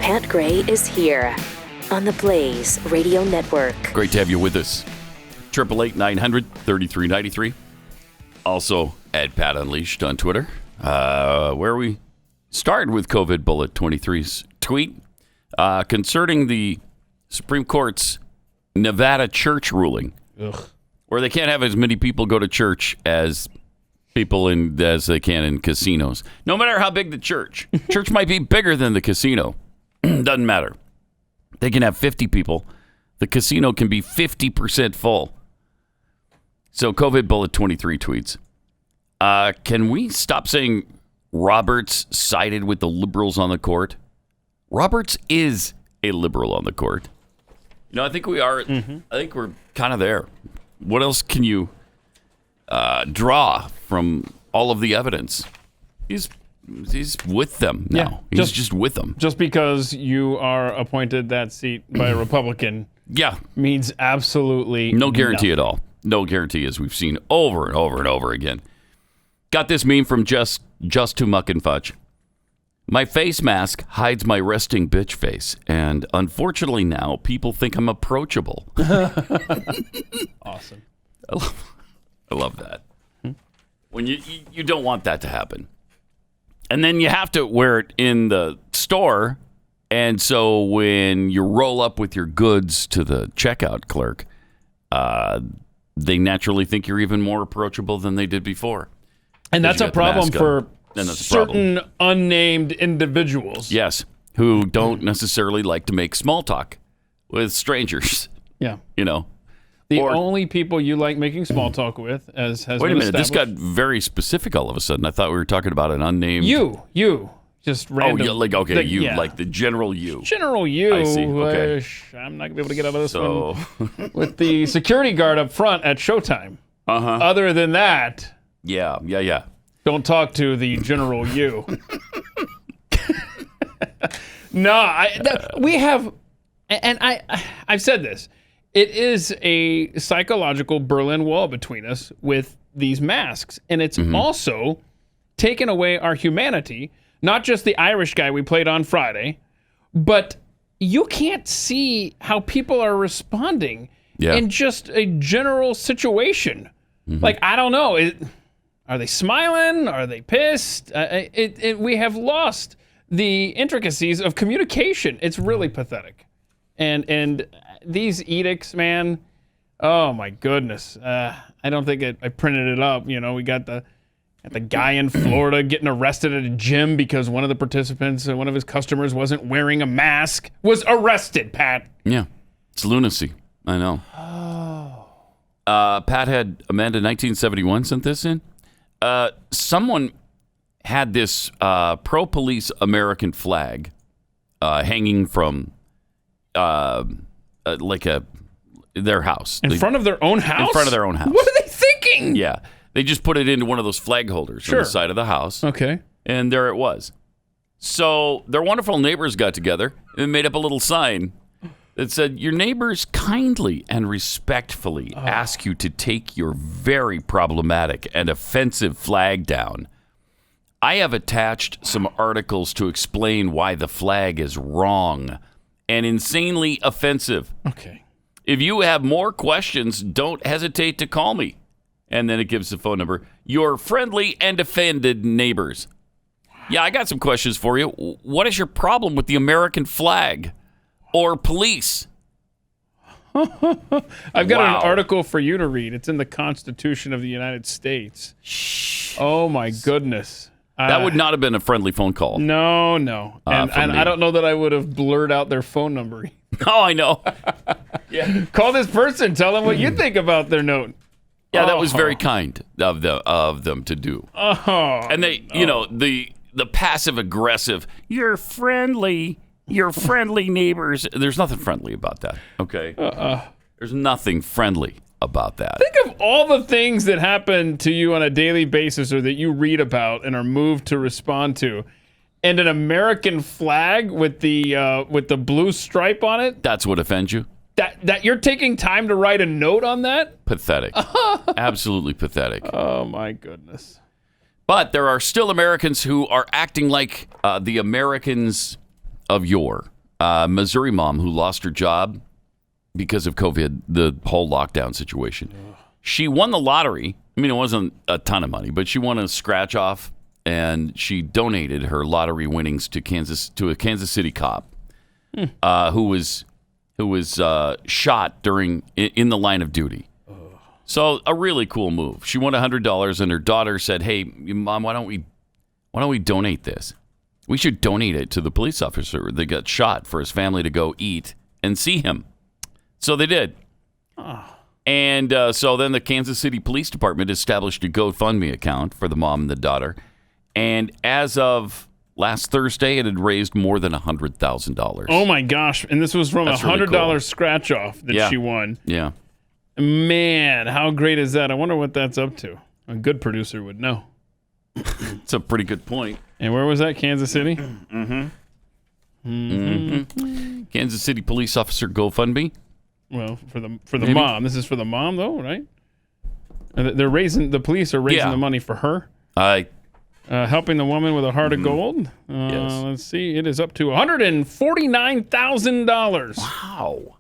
Pat Gray is here on the Blaze Radio Network. Great to have you with us. 888-900-3393. Also at Pat Unleashed on Twitter, where we started with COVID Bullet 23's tweet concerning the Supreme Court's Nevada church ruling, where they can't have as many people go to church as people as they can in casinos. No matter how big the church. Church might be bigger than the casino. Doesn't matter. They can have 50 people. The casino can be 50% full. So COVID Bullet 23 tweets. Can we stop saying Roberts sided with the liberals on the court? Roberts is a liberal on the court. You know, I think we are. I think we're kind of there. What else can you draw from all of the evidence? He's with them now. Yeah, He's just with them. Just because you are appointed that seat by a Republican means absolutely no guarantee nothing. at all. No guarantee, as we've seen over and over and over again. Got this meme from just to muck and fudge. My face mask hides my resting bitch face, and unfortunately now people think I'm approachable. Awesome. I love that. When you don't want that to happen. And then you have to wear it in the store, and so when you roll up with your goods to the checkout clerk, they naturally think you're even more approachable than they did before. And that's a problem for certain unnamed individuals. Yes, who don't necessarily like to make small talk with strangers. Yeah. You know. The only people you like making small talk with, as has Wait a been minute, this got established- very specific all of a sudden. I thought we were talking about an unnamed... You. Just random. Oh, like the general you. General you. I see, okay. I'm not going to be able to get out of this So... one with the security guard up front at showtime. Other than that... Yeah. Don't talk to the general you. We have... And I've said this. It is a psychological Berlin Wall between us with these masks. And it's also taken away our humanity, not just the Irish guy we played on Friday, but you can't see how people are responding in just a general situation. Like, I don't know. Are they smiling? Are they pissed? We have lost the intricacies of communication. It's really pathetic. And these edicts, man, oh my goodness. I don't think I printed it up. You know, we got the guy in Florida getting arrested at a gym because one of the participants, one of his customers wasn't wearing a mask, was arrested, Pat. Yeah. It's lunacy. I know. Pat had Amanda 1971 sent this in. Someone had this pro-police American flag hanging from their house. In front of their own house? In front of their own house. What are they thinking? Yeah. They just put it into one of those flag holders on the side of the house. Okay. And there it was. So their wonderful neighbors got together and made up a little sign that said, "Your neighbors kindly and respectfully ask you to take your very problematic and offensive flag down. I have attached some articles to explain why the flag is wrong and insanely offensive. Okay. If you have more questions, don't hesitate to call me." And then it gives the phone number. "Your friendly and offended neighbors." Yeah, I got some questions for you. What is your problem with the American flag or police? I've got an article for you to read. It's in the Constitution of the United States. Shh. Oh, my goodness. That would not have been a friendly phone call. No. And I don't know that I would have blurred out their phone number. Oh, I know. Yeah. Call this person. Tell them what you think about their note. Yeah, that was very kind of them to do. And they, the passive aggressive, you're friendly neighbors. There's nothing friendly about that. Okay. There's nothing friendly about that. Think of all the things that happen to you on a daily basis or that you read about and are moved to respond to. And an American flag with the blue stripe on it. That's what offends you? That you're taking time to write a note on that? Pathetic. Absolutely pathetic. Oh, my goodness. But there are still Americans who are acting like the Americans of yore. Missouri mom who lost her job because of COVID, the whole lockdown situation. She won the lottery. I mean, it wasn't a ton of money, but she won a scratch off, and she donated her lottery winnings to a Kansas City cop who was shot in the line of duty. So a really cool move. She won $100, and her daughter said, "Hey, Mom, why don't we donate this? We should donate it to the police officer that got shot for his family to go eat and see him." So they did. And so then the Kansas City Police Department established a GoFundMe account for the mom and the daughter. And as of last Thursday, it had raised more than $100,000. Oh, my gosh. And this was from a $100 really cool scratch-off that she won. Yeah. Man, how great is that? I wonder what that's up to. A good producer would know. It's a pretty good point. And where was that? Kansas City? Kansas City police officer GoFundMe. Well, for the mom. This is for the mom, though, right? The police are raising the money for her. Helping the woman with a heart of gold. Yes. Let's see. It is up to $149,000. Wow.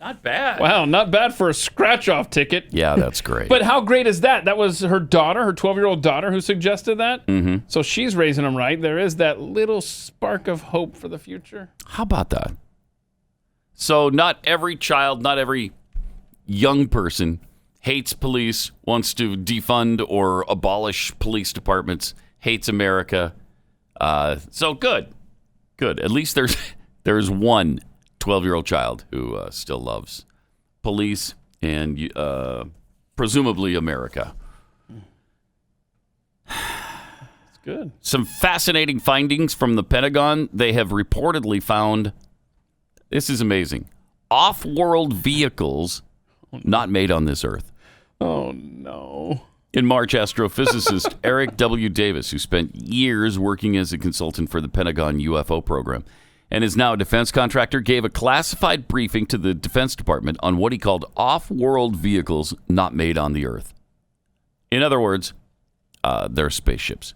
Not bad. Wow, not bad for a scratch-off ticket. Yeah, that's great. But how great is that? That was her daughter, her 12-year-old daughter, who suggested that. Mm-hmm. So she's raising them right. There is that little spark of hope for the future. How about that? So not every child, not every young person hates police, wants to defund or abolish police departments, hates America. So good. At least there's one 12-year-old child who still loves police and presumably America. That's good. Some fascinating findings from the Pentagon. They have reportedly found, this is amazing, off-world vehicles not made on this earth. Oh, no. In March, astrophysicist Eric W. Davis, who spent years working as a consultant for the Pentagon UFO program and is now a defense contractor, gave a classified briefing to the Defense Department on what he called off-world vehicles not made on the Earth. In other words, they're spaceships.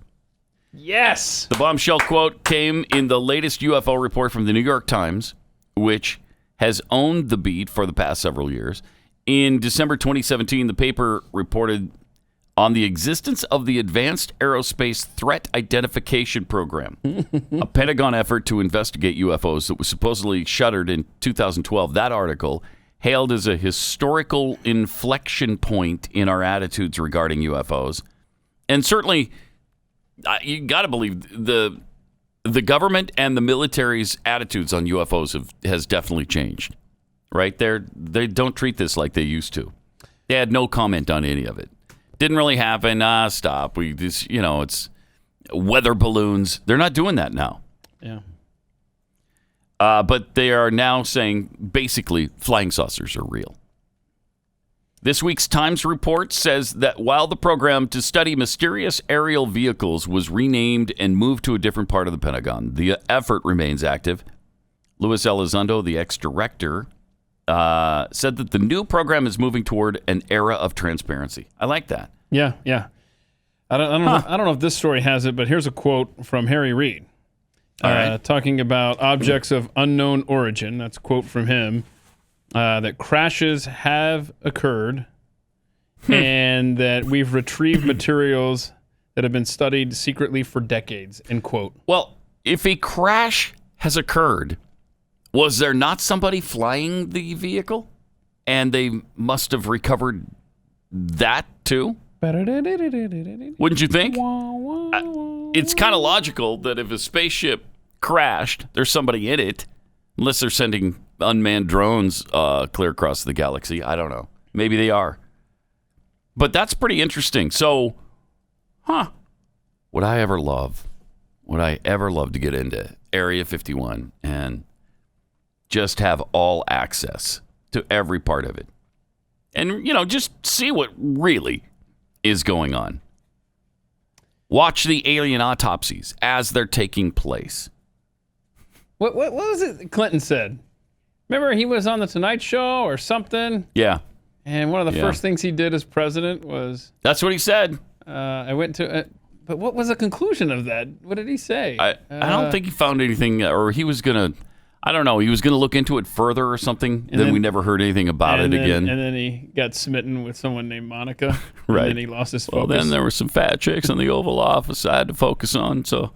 Yes! The bombshell quote came in the latest UFO report from the New York Times, which has owned the beat for the past several years. In December 2017, the paper reported on the existence of the Advanced Aerospace Threat Identification Program, a Pentagon effort to investigate UFOs that was supposedly shuttered in 2012. That article, hailed as a historical inflection point in our attitudes regarding UFOs. And certainly, you got to believe the government and the military's attitudes on UFOs has definitely changed. Right? They don't treat this like they used to. They had no comment on any of it. Didn't really happen. Stop. It's weather balloons. They're not doing that now. Yeah. But they are now saying basically flying saucers are real. This week's Times report says that while the program to study mysterious aerial vehicles was renamed and moved to a different part of the Pentagon, the effort remains active. Luis Elizondo, the ex-director, said that the new program is moving toward an era of transparency. I like that. Yeah. I don't know if this story has it, but here's a quote from Harry Reid. All right. Talking about objects of unknown origin. That's a quote from him. That crashes have occurred and that we've retrieved materials that have been studied secretly for decades, end quote. Well, if a crash has occurred, was there not somebody flying the vehicle? And they must have recovered that too? Wouldn't you think? It's kind of logical that if a spaceship crashed, there's somebody in it, unless they're sending unmanned drones clear across the galaxy. I don't know. Maybe they are. But that's pretty interesting. So, would I ever love to get into Area 51 and just have all access to every part of it? And, just see what really is going on. Watch the alien autopsies as they're taking place. What was it Clinton said? Remember he was on the Tonight Show or something? Yeah. And one of the first things he did as president was... That's what he said. I went to... but what was the conclusion of that? What did he say? I don't think he found anything, or he was going to... I don't know. He was going to look into it further or something. Then we never heard anything about it again. And then he got smitten with someone named Monica. Right. And then he lost his focus. Well, then there were some fat chicks in the Oval Office I had to focus on. So,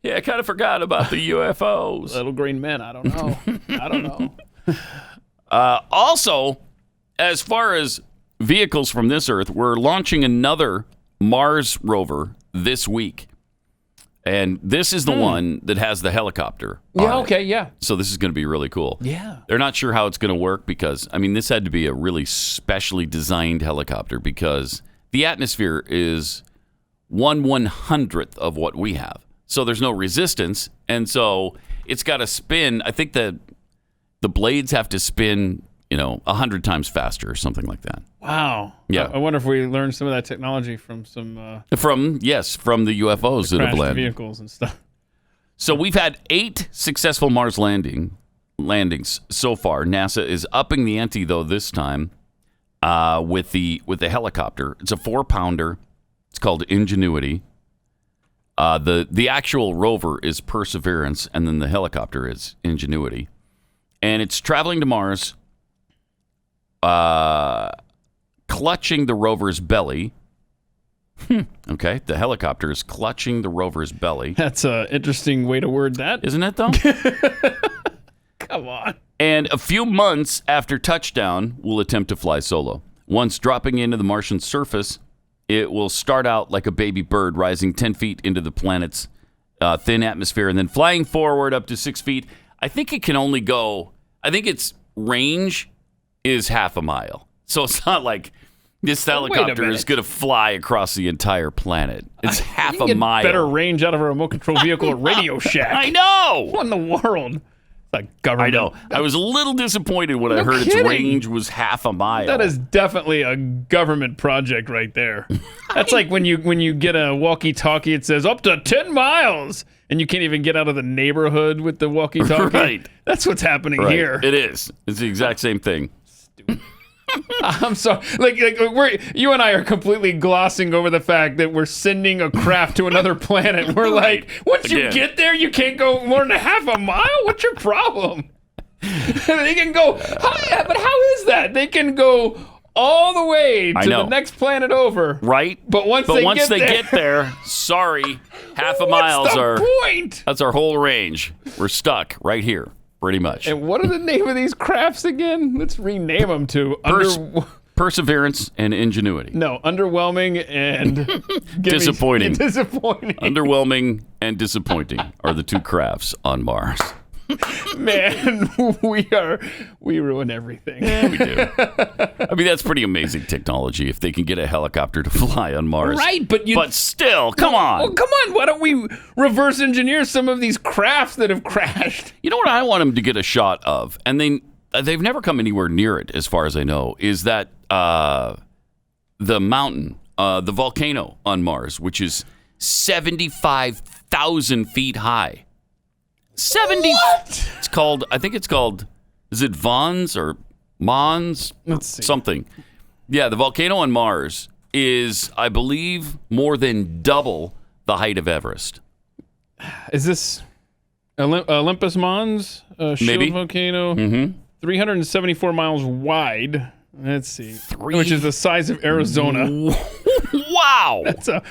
yeah, I kind of forgot about the UFOs. Little green men. I don't know. I don't know. Also, as far as vehicles from this Earth, we're launching another Mars rover this week. And this is the one that has the helicopter. Yeah, okay, yeah. So this is going to be really cool. Yeah. They're not sure how it's going to work because, I mean, this had to be a really specially designed helicopter because the atmosphere is 1/100th of what we have. So there's no resistance. And so it's got to spin. I think the blades have to spin, 100 times faster or something like that. Wow. Yeah. I wonder if we learned some of that technology from some from the UFOs that have crashed landed. vehicles and stuff. So we've had 8 successful Mars landings so far. NASA is upping the ante though this time with the helicopter. It's a 4-pounder. It's called Ingenuity. The actual rover is Perseverance, and then the helicopter is Ingenuity, and it's traveling to Mars. Clutching the rover's belly. Okay, the helicopter is clutching the rover's belly. That's an interesting way to word that. Isn't it, though? Come on. And a few months after touchdown, we'll attempt to fly solo. Once dropping into the Martian surface, it will start out like a baby bird, rising 10 feet into the planet's thin atmosphere, and then flying forward up to 6 feet. I think it can only go, its range is half a mile. So it's not like this helicopter is going to fly across the entire planet. It's half a mile. Better range out of a remote control vehicle at Radio Shack. I know. What in the world? It's like government. I know. I was a little disappointed when I heard its range was half a mile. That is definitely a government project right there. That's like when you get a walkie-talkie, it says up to 10 miles, and you can't even get out of the neighborhood with the walkie-talkie. Right. That's what's happening here. It is. It's the exact same thing. Stupid. I'm sorry. Like you and I are completely glossing over the fact that we're sending a craft to another planet. We're like, once you get there, you can't go more than half a mile? What's your problem? They can go, but how is that? They can go all the way to the next planet over. Right. But once they get there, sorry, half a mile's point? That's our whole range. We're stuck right here. Pretty much. And what are the name of these crafts again? Let's rename them to Perseverance and Ingenuity. No, underwhelming and disappointing. Disappointing. Underwhelming and disappointing are the 2 crafts on Mars. Man, we ruin everything. Yeah, we do. I mean, that's pretty amazing technology if they can get a helicopter to fly on Mars. Right, but still, come on. Well, come on. Why don't we reverse engineer some of these crafts that have crashed? You know what I want them to get a shot of, and they've never come anywhere near it, as far as I know, is that the mountain, the volcano on Mars, which is 75,000 feet high. What? It's called, is it Vons or Mons? Let's see. Something. Yeah, the volcano on Mars is, I believe, more than double the height of Everest. Is this Olympus Mons? Shield volcano? Mm-hmm. 374 miles wide. Let's see. Which is the size of Arizona. Wow. That's a...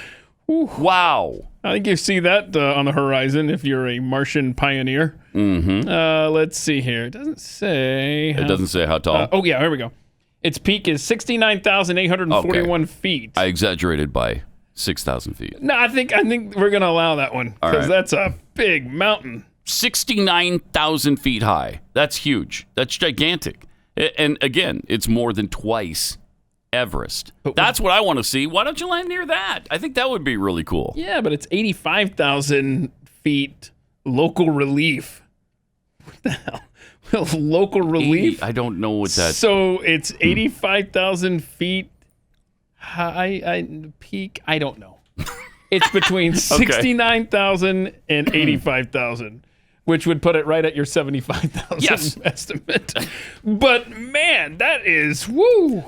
Wow. I think you see that on the horizon if you're a Martian pioneer. Mm-hmm. Let's see here. It doesn't say. It doesn't say how tall. Yeah, here we go. Its peak is 69,841 feet. I exaggerated by 6,000 feet. No, I think we're going to allow that one because that's a big mountain. 69,000 feet high. That's huge. That's gigantic. And again, it's more than twice Everest. That's what I want to see. Why don't you land near that? I think that would be really cool. Yeah, but it's 85,000 feet local relief. What the hell? Local relief? I don't know what that... So it's 85,000 feet high, peak? I don't know. It's between 69,000 and 85,000. Which would put it right at your 75,000 estimate. But man, that is woo.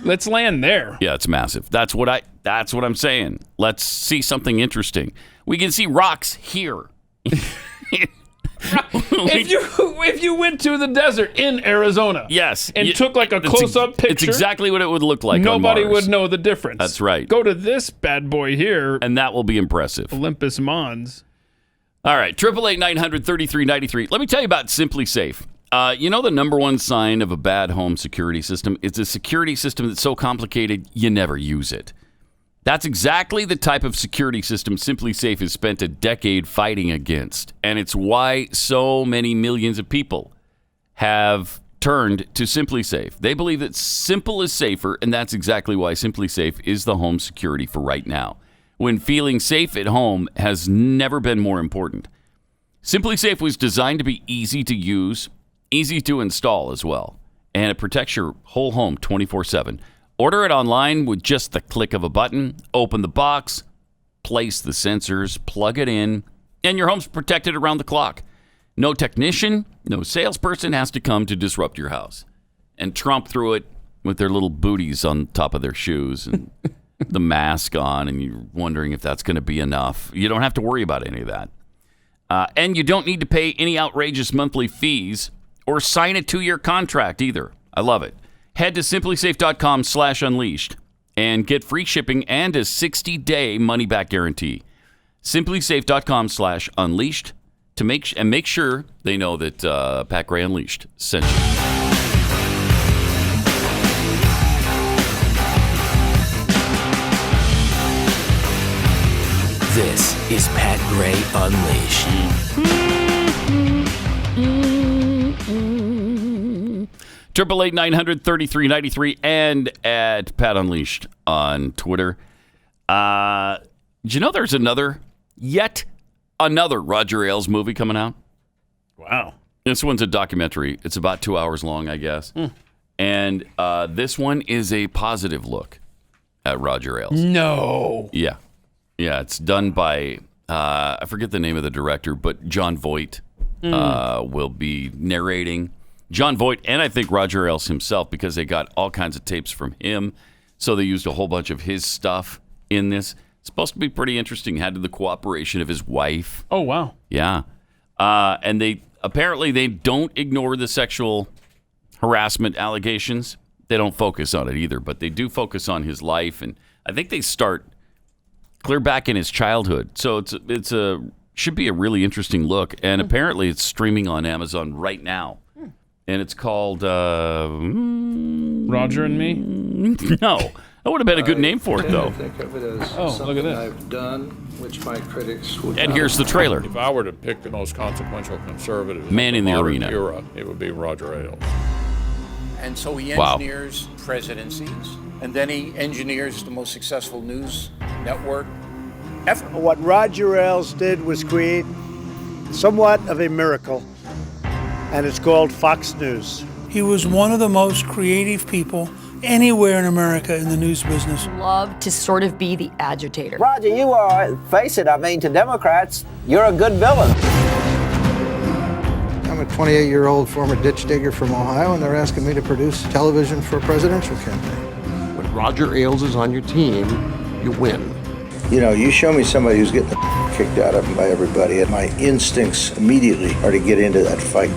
Let's land there. Yeah, it's massive. That's what I'm saying. Let's see something interesting. We can see rocks here. If you went to the desert in Arizona, yes, and took like a close-up picture, it's exactly what it would look like. Nobody on Mars. would know the difference. That's right. Go to this bad boy here, and that will be impressive. Olympus Mons. All right, 888-900-3393. Let me tell you about Simply Safe. You know the number one sign of a bad home security system? It's a security system that's so complicated you never use it. That's exactly the type of security system Simply Safe has spent a decade fighting against. And it's why so many millions of people have turned to Simply Safe. They believe that simple is safer, and that's exactly why Simply Safe is the home security for right now, when feeling safe at home has never been more important. Simply Safe was designed to be easy to use, easy to install as well, and it protects your whole home 24/7. Order it online with just the click of a button. Open the box, place the sensors, plug it in, and your home's protected around the clock. No technician, no salesperson has to come to disrupt your house and tromp through it with their little booties on top of their shoes and the mask on, and you're wondering if that's going to be enough. You don't have to worry about any of that. And you don't need to pay any outrageous monthly fees or sign a 2-year contract either. I love it. Head to simplysafe.com/unleashed and get free shipping and a 60-day money-back guarantee. Simplysafe.com/unleashed to make sure they know that Pat Gray Unleashed sent you. This is Pat Gray Unleashed. 888-900-3393 and at Pat Unleashed on Twitter. Did you know there's yet another Roger Ailes movie coming out? Wow. This one's a documentary. It's about 2 hours long, I guess. And this one is a positive look at Roger Ailes. No. Yeah. Yeah, it's done by, I forget the name of the director, but John Voight will be narrating. John Voight and I think Roger Ailes himself, because they got all kinds of tapes from him. So they used a whole bunch of his stuff in this. It's supposed to be pretty interesting. Had the cooperation of his wife. Oh, wow. Yeah. And they don't ignore the sexual harassment allegations. They don't focus on it either, but they do focus on his life. And I think they start clear back in his childhood. So should be a really interesting look. And apparently it's streaming on Amazon right now. And it's called Roger and Me? No. That would have been a good name for it, though. Think of it as look at this. I've done, which my critics would And not. here's the trailer. If I were to pick the most consequential conservative Man in the modern arena. era, it would be Roger Ailes. And so he Wow. engineers presidencies, and then he engineers the most successful news network ever. What Roger Ailes did was create somewhat of a miracle, and it's called Fox News. He was one of the most creative people anywhere in America in the news business. Love to sort of be the agitator. Roger, you are, face it, I mean, to Democrats, you're a good villain. I'm a 28-year-old former ditch digger from Ohio, and they're asking me to produce television for a presidential campaign. When Roger Ailes is on your team, you win. You know, you show me somebody who's getting the kicked out of him by everybody, and my instincts immediately are to get into that fight.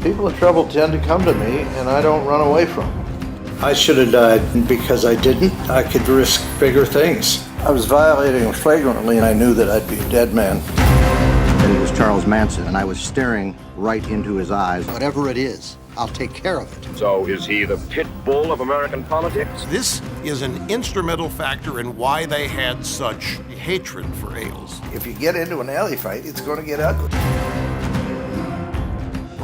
People in trouble tend to come to me, and I don't run away from them. I should have died because I didn't. I could risk bigger things. I was violating him flagrantly, and I knew that I'd be a dead man. And it was Charles Manson, and I was staring right into his eyes. Whatever it is, I'll take care of it. So is he the pit bull of American politics? This is an instrumental factor in why they had such hatred for Ailes. If you get into an alley fight, it's going to get ugly.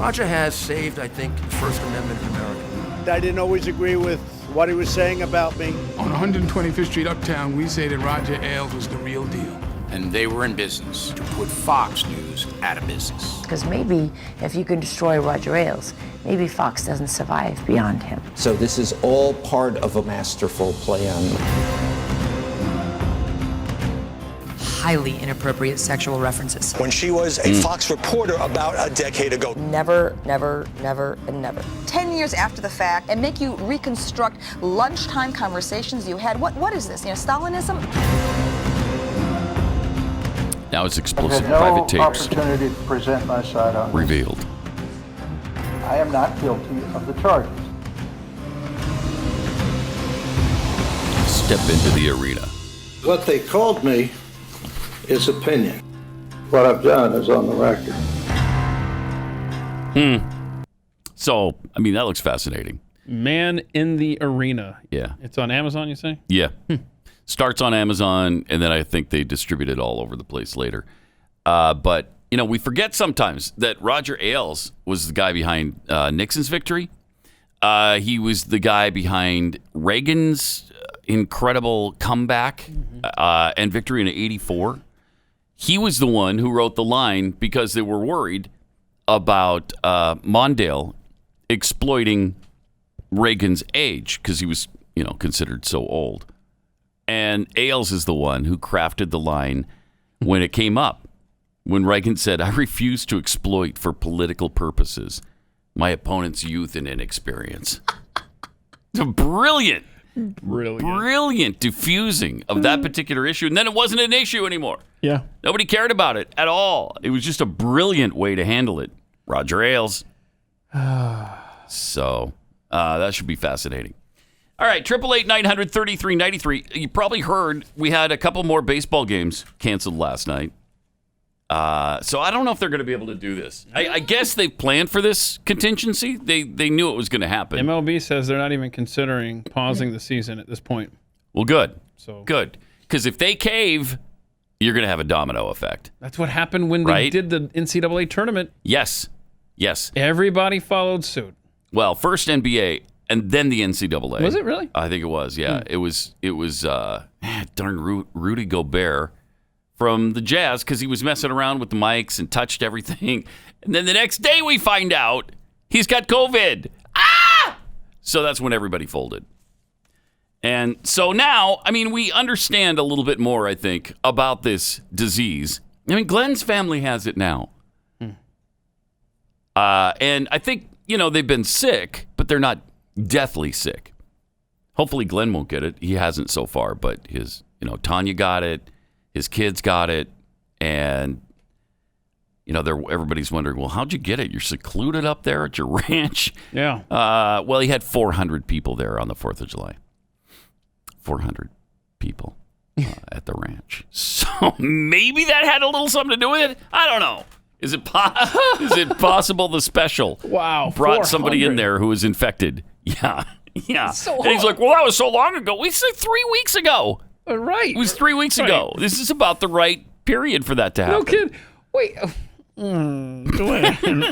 Roger has saved, I think, the First Amendment in America. I didn't always agree with what he was saying about me. On 125th Street Uptown, we say that Roger Ailes was the real deal. And they were in business to put Fox News out of business. Because maybe if you can destroy Roger Ailes, maybe Fox doesn't survive beyond him. So this is all part of a masterful plan. Highly inappropriate sexual references. When she was a Fox reporter about a decade ago. Never, never, never, and never. 10 years after the fact, and make you reconstruct lunchtime conversations you had. What is this? Stalinism? Now it's I've explosive had no private tapes opportunity to present my side on this. revealed. I am not guilty of the charges. Step into the arena. What they called me is opinion. What I've done is on the record. So, I mean, that looks fascinating. Man in the Arena. Yeah. It's on Amazon, you say? Yeah. Starts on Amazon, and then I think they distribute it all over the place later. But, you know, we forget sometimes that Roger Ailes was the guy behind Nixon's victory. He was the guy behind Reagan's incredible comeback and victory in '84. He was the one who wrote the line because they were worried about Mondale exploiting Reagan's age because he was, you know, considered so old. And Ailes is the one who crafted the line when it came up. When Reagan said, "I refuse to exploit for political purposes my opponent's youth and inexperience." It's a brilliant diffusing of that particular issue. And then it wasn't an issue anymore. Yeah. Nobody cared about it at all. It was just a brilliant way to handle it. Roger Ailes. So that should be fascinating. All right, 888-900-3393. You probably heard we had a couple more baseball games canceled last night. So I don't know if they're going to be able to do this. I guess they planned for this contingency. They knew it was going to happen. MLB says they're not even considering pausing the season at this point. Well, good. So good. Because if they cave, you're going to have a domino effect. That's what happened when they did the NCAA tournament. Yes. Everybody followed suit. Well, first NBA and then the NCAA. Was it really? I think it was, yeah. It was darn Rudy Gobert from the Jazz because he was messing around with the mics and touched everything. And then the next day we find out he's got COVID. So that's when everybody folded. And so now, I mean, we understand a little bit more, I think, about this disease. I mean, Glenn's family has it now. And I think, you know, they've been sick, but they're not deathly sick. Hopefully Glenn won't get it. He hasn't so far, but his, you know, Tanya got it. His kids got it. And, you know, everybody's wondering, well, how'd you get it? You're secluded up there at your ranch? Yeah. Well, he had 400 people there on the 4th of July. 400 people at the ranch. So maybe that had a little something to do with it. I don't know. Is it possible the special brought 400. somebody in there who was infected? Yeah. So and he's like, well, that was so long ago. We said 3 weeks ago. Right. It was 3 weeks ago. This is about the right period for that to happen. No kid. Wait.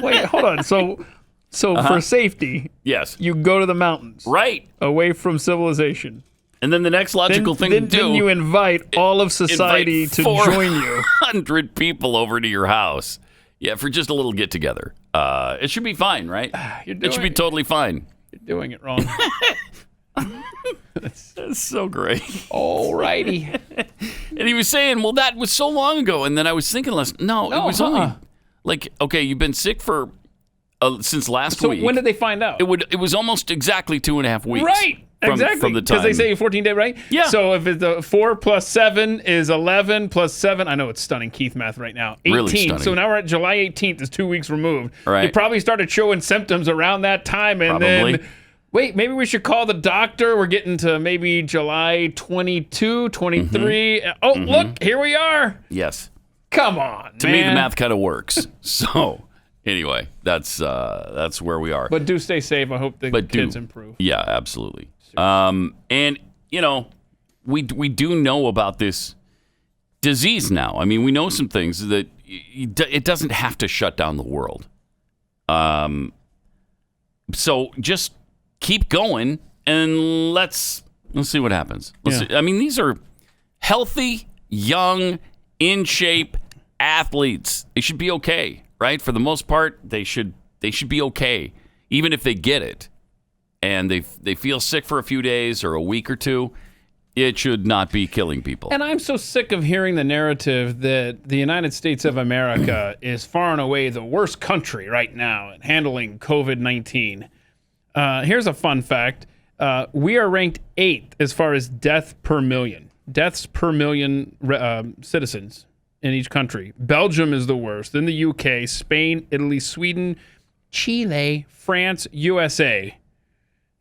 Wait, hold on. So for safety, yes, you go to the mountains. Right. Away from civilization. And then the next logical thing to do. Then you invite all of society to join you. 400 people over to your house. Yeah, for just a little get together. It should be fine, right? It should be totally fine. You're doing it wrong. That's so great. All righty. And he was saying, well, that was so long ago. And then I was thinking, it was only like, okay, you've been sick for since last week. So when did they find out? It was almost exactly 2.5 weeks. Right. Exactly. From the time. Because they say 14 day, right? Yeah. So if it's the 4 plus 7 is 11 plus 7. I know it's stunning Keith math right now. 18. Really stunning. So now we're at July 18th. Is 2 weeks removed. Right. They probably started showing symptoms around that time. And then, wait, maybe we should call the doctor. We're getting to maybe July 22, 23. Mm-hmm. Oh, look, here we are. Yes. Come on, To me, the math kind of works. So anyway, that's where we are. But do stay safe. I hope the kids improve. Yeah, absolutely. And, you know, we do know about this disease now. I mean, we know some things that it doesn't have to shut down the world. So just keep going and let's see what happens. See. I mean, these are healthy, young, in shape athletes. They should be okay, right? For the most part, they should be okay, even if they get it. And they feel sick for a few days or a week or two, it should not be killing people. And I'm so sick of hearing the narrative that the United States of America is far and away the worst country right now at handling COVID-19. Here's a fun fact. We are ranked 8th as far as deaths per million citizens in each country. Belgium is the worst. Then the UK, Spain, Italy, Sweden, Chile, France, USA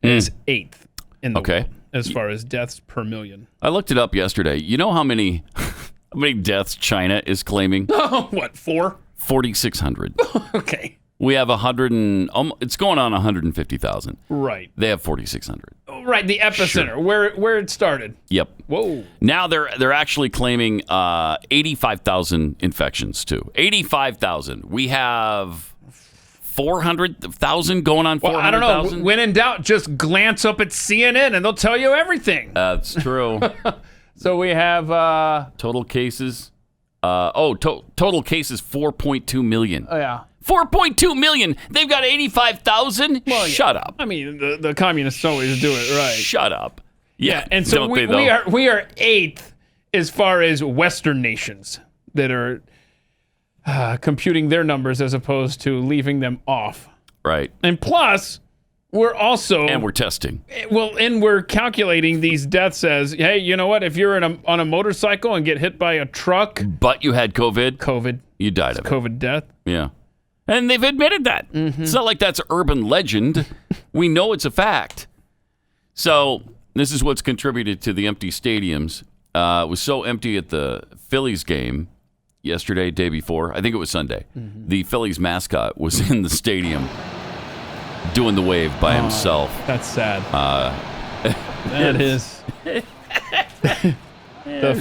is 8th in the world as far as deaths per million. I looked it up yesterday. You know how many deaths China is claiming? What, 4? 4,600. Okay. We have it's going on 150,000. Right. They have 4,600. Right, the epicenter, where it started. Yep. Whoa. Now they're actually claiming 85,000 infections too. 85,000. We have 400,000 going on 400,000. Well, I don't know. When in doubt, just glance up at CNN and they'll tell you everything. That's true. So we have total cases. Total cases 4.2 million. Oh yeah. 4.2 million. They've got 85,000. Well, Shut up. I mean, the communists always do it right. Shut up. Yeah, and so we are 8th as far as Western nations that are computing their numbers as opposed to leaving them off. Right. And plus, we're also we're testing. Well, and we're calculating these deaths as, hey, you know what? If you're on a motorcycle and get hit by a truck, but you had COVID, you died of it. COVID death. Yeah. And they've admitted that. Mm-hmm. It's not like that's urban legend. We know it's a fact. So this is what's contributed to the empty stadiums. It was so empty at the Phillies game yesterday, day before. I think it was Sunday. Mm-hmm. The Phillies mascot was in the stadium doing the wave by himself. That's sad. That is. The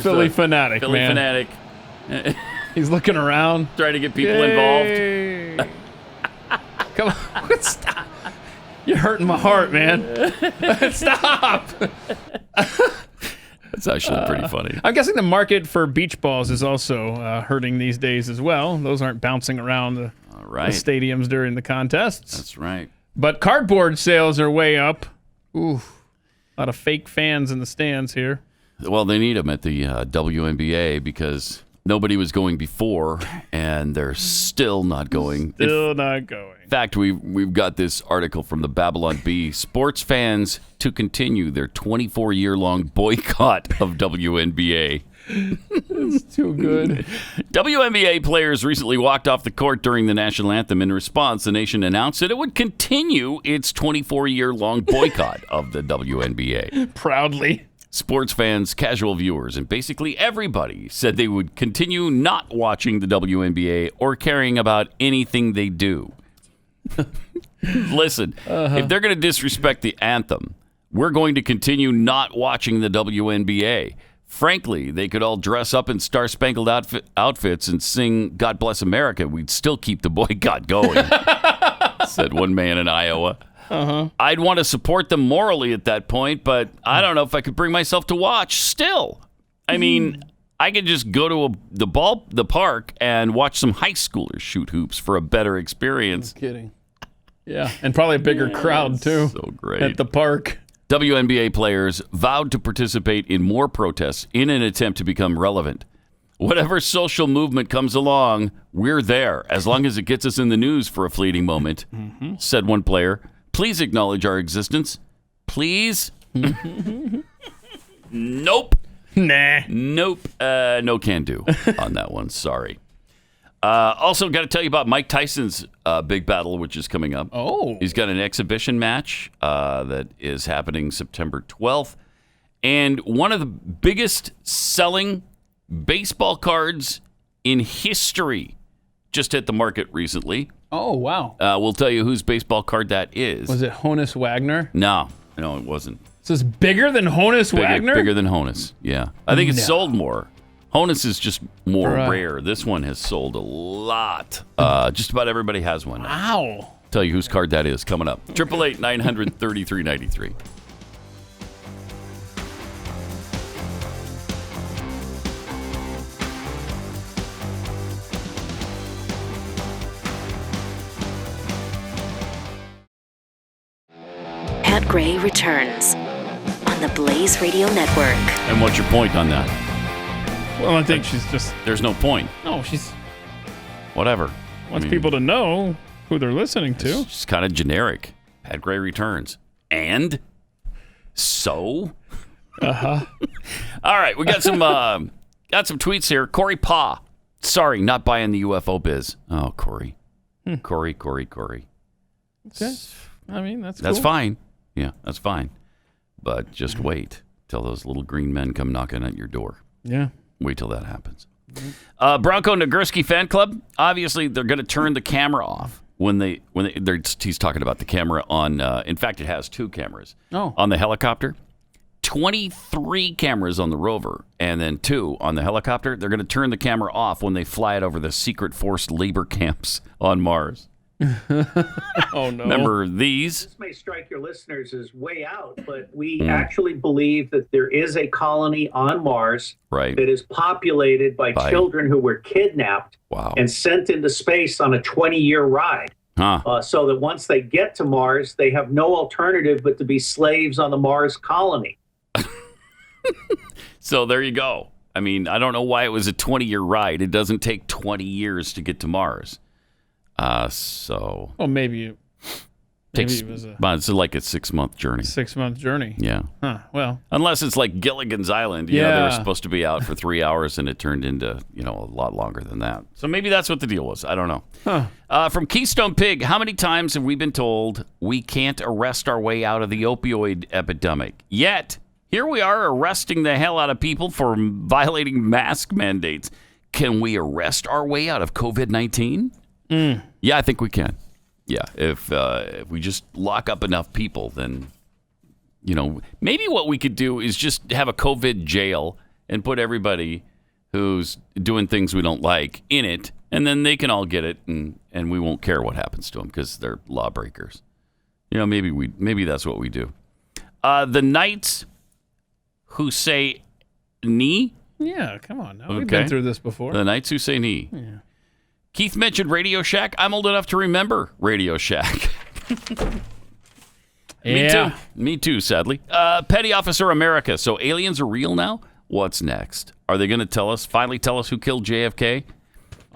Philly fanatic, Philly man. Fanatic. He's looking around. Trying to get people involved. Come on. Stop. You're hurting my heart, man. Stop. That's actually pretty funny. I'm guessing the market for beach balls is also hurting these days as well. Those aren't bouncing around the stadiums during the contests. That's right. But cardboard sales are way up. Ooh, a lot of fake fans in the stands here. Well, they need them at the WNBA because nobody was going before, and they're still not going. Not going. In fact, we've got this article from the Babylon Bee. Sports fans to continue their 24-year-long boycott of WNBA. It's too good. WNBA players recently walked off the court during the national anthem. In response, the nation announced that it would continue its 24-year-long boycott of the WNBA. Proudly. Sports fans, casual viewers, and basically everybody said they would continue not watching the WNBA or caring about anything they do. Listen, if they're going to disrespect the anthem, we're going to continue not watching the WNBA. Frankly, they could all dress up in star-spangled outfits and sing God Bless America. We'd still keep the boycott going, said one man in Iowa. I'd want to support them morally at that point, but I don't know if I could bring myself to watch still. I mean, I could just go to the park and watch some high schoolers shoot hoops for a better experience. No kidding. Yeah, and probably a bigger crowd, too. So great. At the park. WNBA players vowed to participate in more protests in an attempt to become relevant. Whatever social movement comes along, we're there, as long as it gets us in the news for a fleeting moment, said one player. Please acknowledge our existence. Please? Nope. Nah. Nope. No can do on that one. Sorry. Also, got to tell you about Mike Tyson's big battle, which is coming up. Oh. He's got an exhibition match that is happening September 12th. And one of the biggest selling baseball cards in history just hit the market recently. Oh, wow. We'll tell you whose baseball card that is. Was it Honus Wagner? No, it wasn't. So it's bigger than Honus Wagner? Bigger than Honus, yeah. I think it's sold more. Honus is just more rare. This one has sold a lot. Just about everybody has one. Wow. Tell you whose card that is coming up. 888-900-3393. Pat Gray returns on the Blaze Radio Network. And what's your point on that? Well, I think she's just... There's no point. No, she's... Whatever. Wants people to know who they're listening to. It's just kind of generic. Pat Gray returns. And? So? Uh-huh. All right, we got some tweets here. Corey Pa Sorry, not buying the UFO biz. Oh, Corey. Corey. Okay. I mean, that's That's cool. fine. Yeah, that's fine. But just wait till those little green men come knocking at your door. Yeah. Wait till that happens. Bronco Nagurski fan club. Obviously, they're going to turn the camera off he's talking about the camera on. In fact, it has 2 cameras on the helicopter. 23 cameras on the rover, and then 2 on the helicopter. They're going to turn the camera off when they fly it over the secret forced labor camps on Mars. Oh, no. Remember these? This may strike your listeners as way out, but we actually believe that there is a colony on Mars that is populated by children who were kidnapped and sent into space on a 20-year ride. So that once they get to Mars, they have no alternative but to be slaves on the Mars colony. So there you go. I mean, I don't know why it was a 20-year ride. It doesn't take 20 years to get to Mars. Well, maybe it was it's like a 6-month journey. 6-month journey. Yeah. Huh. Well, unless it's like Gilligan's Island. You know, they were supposed to be out for 3 hours, and it turned into, a lot longer than that. So maybe that's what the deal was. I don't know. From Keystone Pig, how many times have we been told we can't arrest our way out of the opioid epidemic? Yet, here we are arresting the hell out of people for violating mask mandates. Can we arrest our way out of COVID-19? Yeah, I think we can. Yeah, if we just lock up enough people, then, maybe what we could do is just have a COVID jail and put everybody who's doing things we don't like in it, and then they can all get it, and we won't care what happens to them because they're lawbreakers. Maybe that's what we do. The Knights who say knee. Yeah, come on. Now. We've been through this before. The Knights who say knee. Yeah. Keith mentioned Radio Shack. I'm old enough to remember Radio Shack. Me too, sadly. Petty Officer America. So aliens are real now? What's next? Are they going to finally tell us who killed JFK?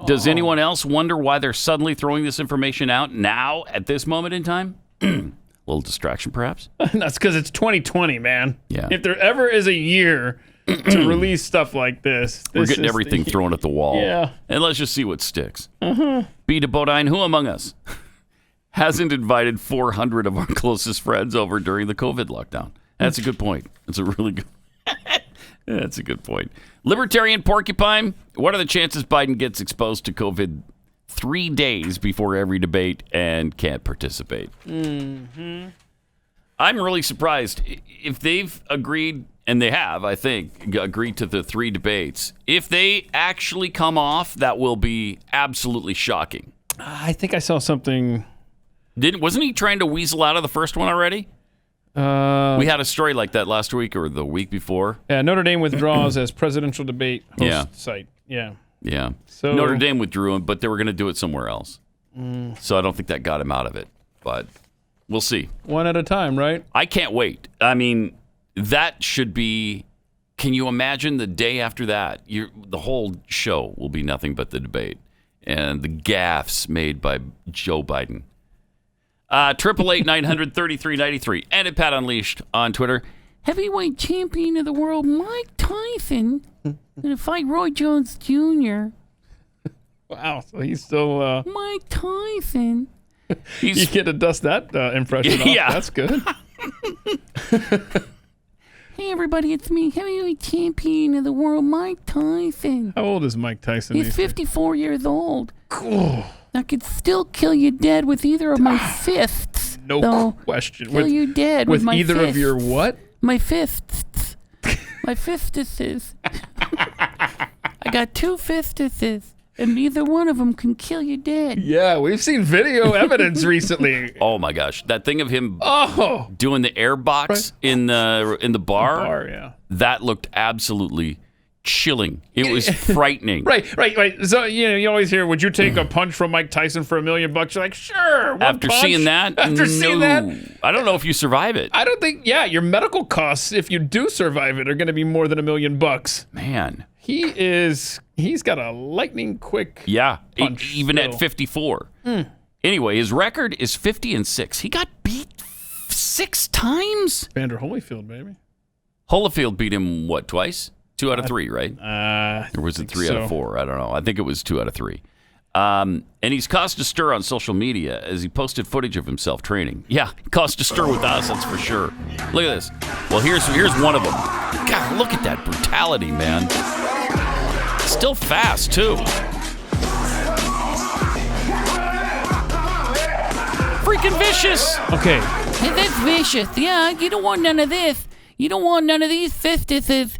Does anyone else wonder why they're suddenly throwing this information out now at this moment in time? A little distraction, perhaps? That's because it's 2020, man. Yeah. If there ever is a year to release stuff like this. We're getting everything thrown at the wall. Yeah. And let's just see what sticks. B. de Bodine, who among us hasn't invited 400 of our closest friends over during the COVID lockdown? That's a good point. That's a really good That's a good point. Libertarian Porcupine, what are the chances Biden gets exposed to COVID 3 days before every debate and can't participate? I'm really surprised. If they've agreed, and they have, I think, agreed to the 3 debates, if they actually come off, that will be absolutely shocking. I think I saw something. Wasn't he trying to weasel out of the first one already? We had a story like that last week or the week before. Yeah, Notre Dame withdraws as presidential debate host site. Yeah. Yeah. So Notre Dame withdrew him, but they were going to do it somewhere else. So I don't think that got him out of it. But we'll see. One at a time, right? I can't wait. I mean, that should be... Can you imagine the day after that? The whole show will be nothing but the debate and the gaffes made by Joe Biden. 888-900-3393 and at Pat Unleashed on Twitter. Heavyweight champion of the world Mike Tyson gonna fight Roy Jones Jr. Wow, so he's still Mike Tyson. You get to dust that impression off. Yeah. That's good. Hey everybody, it's me, heavyweight champion of the world Mike Tyson. How old is Mike Tyson? He's 54 years old. I could still kill you dead with either of my fists. No question. Kill you dead with my either fists. of your what? My fists. My fistuses. I got 2 fistuses, and neither one of them can kill you dead. Yeah, we've seen video evidence recently. Oh my gosh, that thing of him doing the air box in the bar. Yeah. That looked absolutely chilling. It was frightening. Right. So, you always hear, would you take a punch from Mike Tyson for $1 million? You're like, sure. After seeing that, seeing that, I don't know if you survive it. I don't think, your medical costs, if you do survive it, are going to be more than $1 million. Man. He's got a lightning quick punch. Even at 54. Anyway, his record is 50-6. He got beat 6 times? Vander Holyfield, baby. Holyfield beat him, twice? 2 out of 3, right? Or was it 3 out of 4? I don't know. I think it was 2 out of 3. And he's caused a stir on social media as he posted footage of himself training. Yeah, caused a stir with us, that's for sure. Look at this. Well, here's one of them. God, look at that brutality, man. Still fast, too. Freaking vicious. Okay. Hey, that's vicious. Yeah, you don't want none of this. You don't want none of these fistises.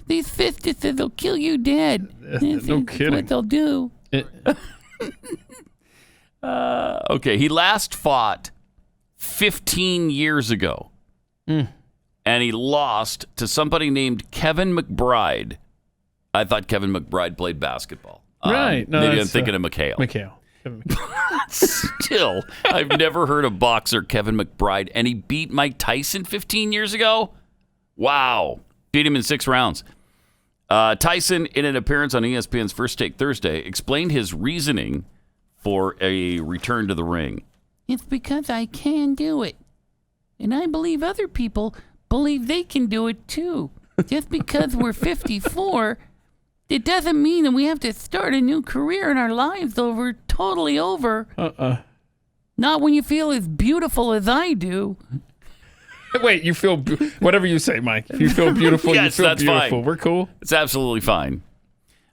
These fistises will kill you dead. No kidding. That's what they'll do. Okay, he last fought 15 years ago. And he lost to somebody named Kevin McBride. I thought Kevin McBride played basketball. Right. No, maybe I'm thinking of McHale. McHale. Still, I've never heard of boxer Kevin McBride, and he beat Mike Tyson 15 years ago? Wow. Beat him in 6 rounds. Tyson, in an appearance on ESPN's First Take Thursday, explained his reasoning for a return to the ring. It's because I can do it. And I believe other people believe they can do it too. Just because we're 54, it doesn't mean that we have to start a new career in our lives over, totally over. Not when you feel as beautiful as I do. Wait, you feel whatever you say, Mike. If you feel beautiful, yes, you feel that's beautiful. fine. We're cool. It's absolutely fine.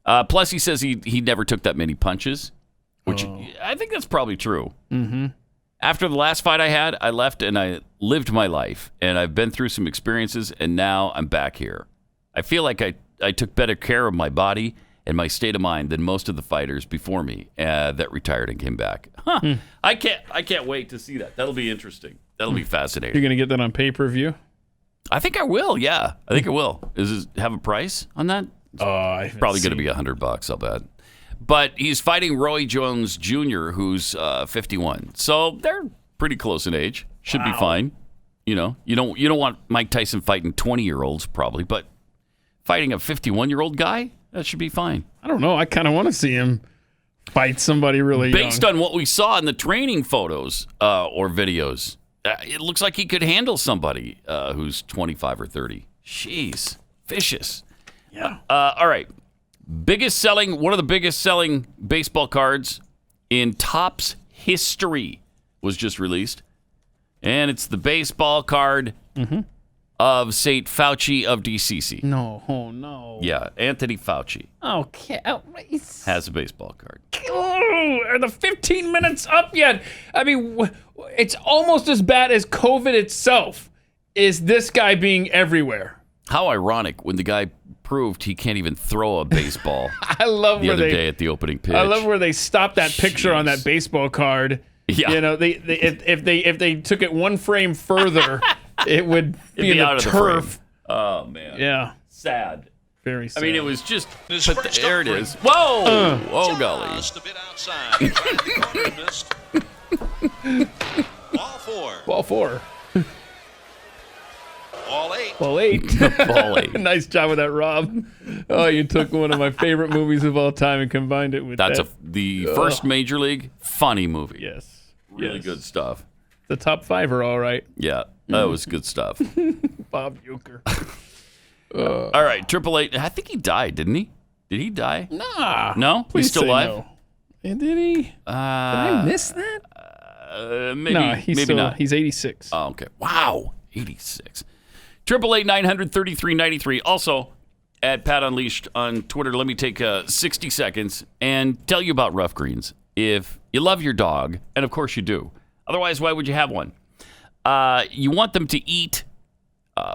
Plus, he says he never took that many punches, which I think that's probably true. Mm-hmm. After the last fight I had, I left and I lived my life, and I've been through some experiences, and now I'm back here. I feel like I took better care of my body and my state of mind than most of the fighters before me that retired and came back. I can't wait to see that. That'll be interesting. That'll be fascinating. You're going to get that on pay-per-view? I think I will, yeah. I think it will. Does it have a price on that? It's probably going to be $100, I'll bet. But he's fighting Roy Jones Jr., who's 51. So they're pretty close in age. Should be fine. You know, you don't want Mike Tyson fighting 20-year-olds probably, but fighting a 51-year-old guy, that should be fine. I don't know. I kind of want to see him fight somebody really Based young. on what we saw in the training photos or videos, it looks like he could handle somebody who's 25 or 30. Jeez. Vicious. Yeah. All right. One of the biggest selling baseball cards in Topps history was just released. And it's the baseball card of St. Fauci of DCC. No. Oh, no. Yeah, Anthony Fauci Okay. has a baseball card. Oh, are the 15 minutes up yet? I mean, it's almost as bad as COVID itself, is this guy being everywhere. How ironic when the guy proved he can't even throw a baseball. I love the where other day at the opening pitch. I love where they stopped that picture on that baseball card. Yeah. You know, if they took it one frame further, it would be in the out of turf. the frame. Oh man. Yeah. Sad. Very sad. I mean, it was just. But there it is. Whoa! Oh golly. Just a bit outside. Ball 4. Ball 4. Ball 8. Ball 8. Ball 8. Nice job with that, Rob. Oh, you took one of my favorite movies of all time and combined it with That's that. the first Major League funny movie. Yes. Really good stuff. The top 5 are all right. Yeah, that was good stuff. Bob Uecker. All right, 888. I think he died, didn't he? Did he die? Nah. No? Please He's still say alive? no. And did he? Did I miss that? Maybe, no, he's maybe still, not. He's 86. Oh, okay. Wow. 86. 888-900-3393. Also, at Pat Unleashed on Twitter, let me take 60 seconds and tell you about Rough Greens. If you love your dog, and of course you do, otherwise, why would you have one? You want them to eat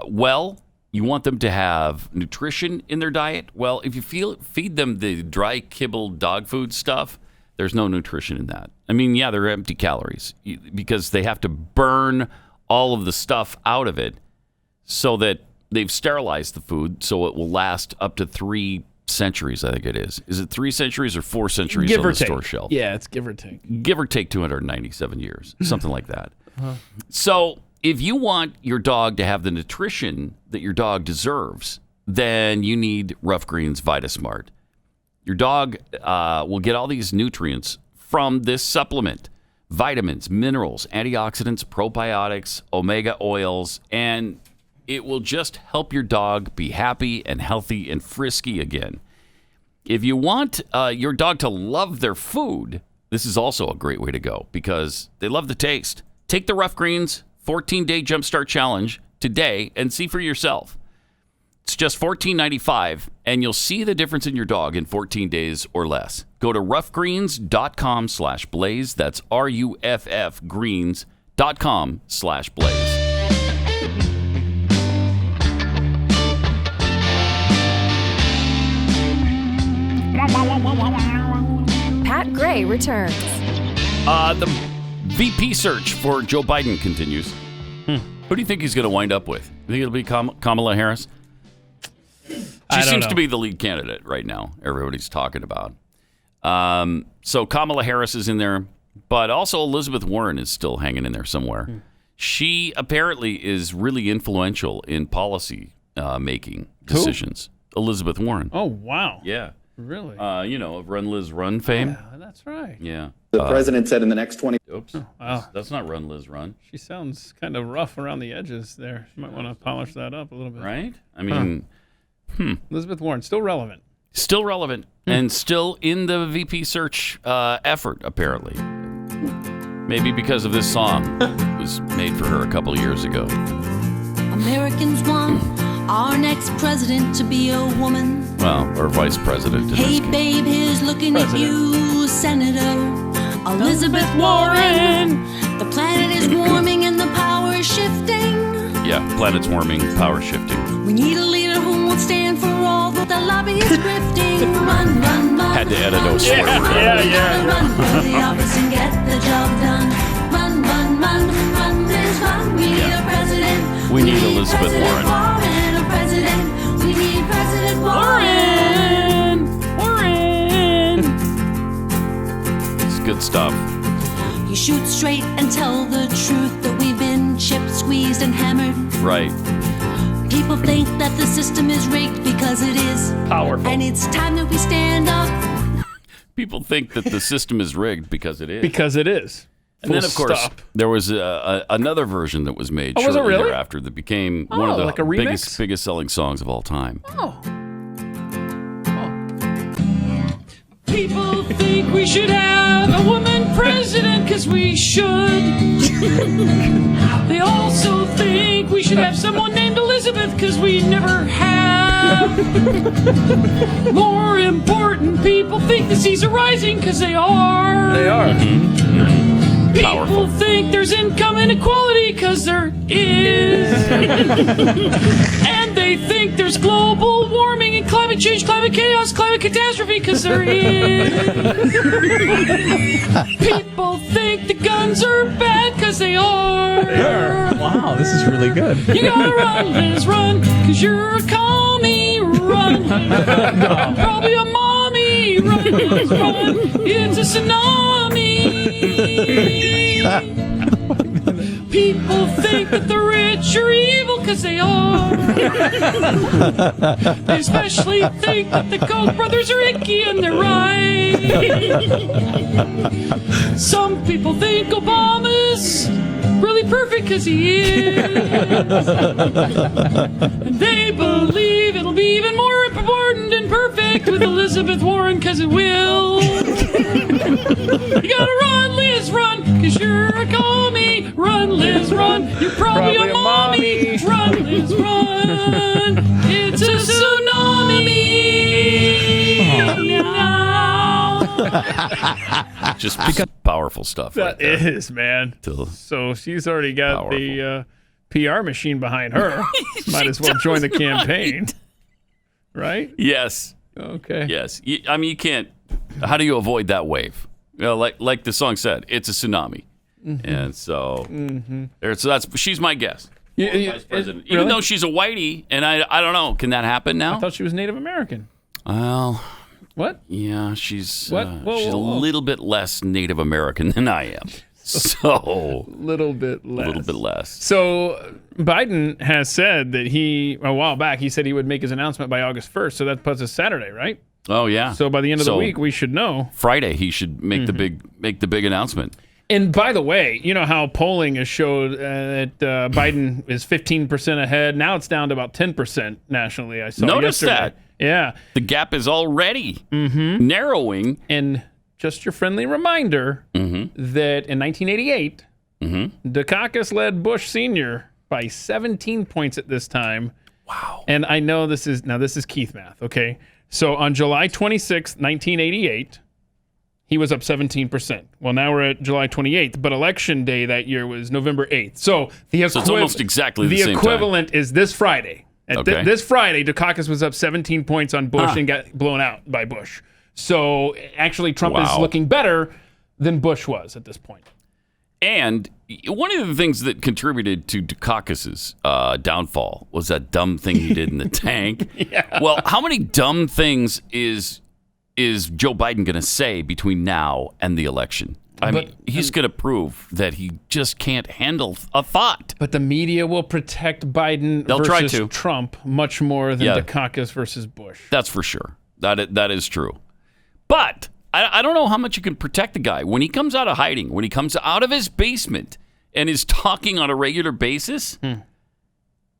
well. You want them to have nutrition in their diet. Well, if you feed them the dry kibble dog food stuff, there's no nutrition in that. I mean, yeah, they're empty calories because they have to burn all of the stuff out of it so that they've sterilized the food so it will last up to 3 centuries, I think it is. Is it 3 centuries or 4 centuries Give on or the take. store shelf? Yeah, it's give or take. Give or take 297 years, something like that. So if you want your dog to have the nutrition that your dog deserves, then you need Rough Greens VitaSmart. Your dog will get all these nutrients from this supplement. Vitamins, minerals, antioxidants, probiotics, omega oils, and it will just help your dog be happy and healthy and frisky again. If you want your dog to love their food, this is also a great way to go because they love the taste. Take the Rough Greens 14-day Jumpstart Challenge today and see for yourself. It's just $14.95, and you'll see the difference in your dog in 14 days or less. Go to roughgreens.com/blaze. That's RUFF greens.com/blaze. Pat Gray returns. The VP search for Joe Biden continues. Who do you think he's going to wind up with? You think it'll be Kamala Harris? She seems to be the lead candidate right now. Everybody's talking about. So Kamala Harris is in there, but also Elizabeth Warren is still hanging in there somewhere. She apparently is really influential in policy making decisions. Elizabeth Warren. Oh, wow. Yeah. Really? Of Run Liz Run fame. Yeah, that's right. Yeah. The president said in the next 20... Oops. Oh, wow. That's not Run Liz Run. She sounds kind of rough around the edges there. You might want to polish that up a little bit. Right? I mean... Elizabeth Warren, still relevant. Still relevant and still in the VP search effort, apparently. Maybe because of this song that was made for her a couple of years ago. Americans want our next president to be a woman. Well, or vice president. Hey, babe, here's looking at you, Senator Elizabeth Warren. The planet is warming and the power is shifting. Yeah, planet's warming, power shifting. We need a leader who won't stand for all that the lobby is grifting. Run, run, run. Had to edit those swear words. Yeah. Run for the office and get the job done. Run, run, run, run, Liz, run. We need a president. We need Elizabeth Warren. A president. We need President Warren. It's good stuff. You shoot straight and tell the truth that we've been chipped, squeezed, and hammered. Right. People think that the system is rigged because it is. Powerful. And it's time that we stand up. People think that the system is rigged because it is. Because it is. And then, of course, there was another version that was made shortly thereafter that became one of the like a biggest selling songs of all time. People think we should have a woman president because we should. They also think we should have someone named Elizabeth because we never have. More important, people think the seas are rising because they are. They are. People think there's income inequality because there is. And they think there's global warming and climate change, climate chaos, climate catastrophe because there is. People think the guns are bad because they are. They are. Wow, this is really good. You gotta run, Liz, run, because you're a commie, run. Probably a mommy, run, Liz, run. It's a tsunami. People think that the rich are evil because they are. They especially think that the Koch brothers are icky, and they're right. Some people think Obama's really perfect because he is. And they believe it'll be even more important and perfect with Elizabeth Warren because it will. You gotta run, Liz, run, because you're a commie. Run, Liz, run. You're probably a mommy. Run, Liz, run. It's a tsunami now. Just powerful stuff. That is, man. So she's already got the PR machine behind her. Might as well join the campaign. Right? Yes. Okay. Yes. I mean, you can't. How do you avoid that wave? You know, like the song said, it's a tsunami. Mm-hmm. And so, she's my guess. Vice president. Even though she's a whitey, and I don't know, can that happen now? I thought she was Native American. Well, what? Yeah, she's she's a little bit less Native American than I am. So little bit less. So Biden has said that a while back, he said he would make his announcement by August 1st. So that puts us Saturday, right? Oh yeah. So by the end of the week, we should know. Friday, he should make the big announcement. And by the way, you know how polling has showed that Biden is 15% ahead. Now it's down to about 10% nationally. I saw Notice yesterday. that. Yeah. The gap is already narrowing. And just your friendly reminder that in 1988, Dukakis led Bush Sr. by 17 points at this time. Wow. And I know this is Keith math, okay? So on July 26th, 1988, he was up 17%. Well, now we're at July 28th, but election day that year was November 8th. So it's almost exactly the same time. The equivalent is this Friday. This Friday, Dukakis was up 17 points on Bush and got blown out by Bush. So actually, Trump is looking better than Bush was at this point. And one of the things that contributed to Dukakis's downfall was that dumb thing he did in the tank. Yeah. Well, how many dumb things is Joe Biden going to say between now and the election? I mean, he's going to prove that he just can't handle a thought. But the media will protect Biden versus Trump much more than Dukakis versus Bush. That's for sure. That is true. But I don't know how much you can protect the guy. When he comes out of hiding, when he comes out of his basement and is talking on a regular basis,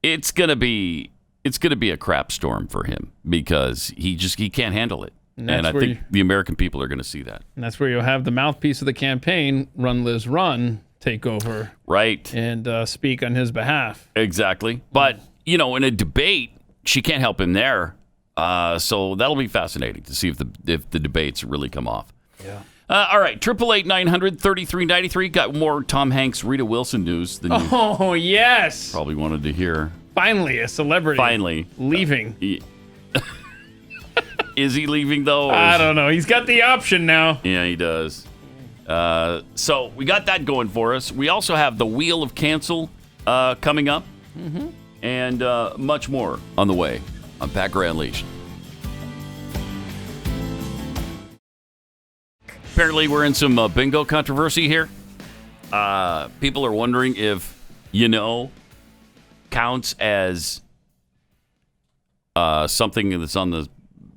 it's gonna be a crap storm for him because he can't handle it. And I think the American people are going to see that. And that's where you'll have the mouthpiece of the campaign, Run Liz Run, take over. Right. And speak on his behalf. Exactly. But, in a debate, she can't help him there. So that'll be fascinating to see if the debates really come off. Yeah. All right. 888-900-3393. Got more Tom Hanks, Rita Wilson news than you yes. probably wanted to hear. Finally, a celebrity. Finally. Leaving. Is he leaving, though? I don't know. He's got the option now. Yeah, he does. So we got that going for us. We also have the Wheel of Cancel coming up. And much more on the way on Pat Gray Unleashed. Apparently, we're in some bingo controversy here. People are wondering if counts as something that's on the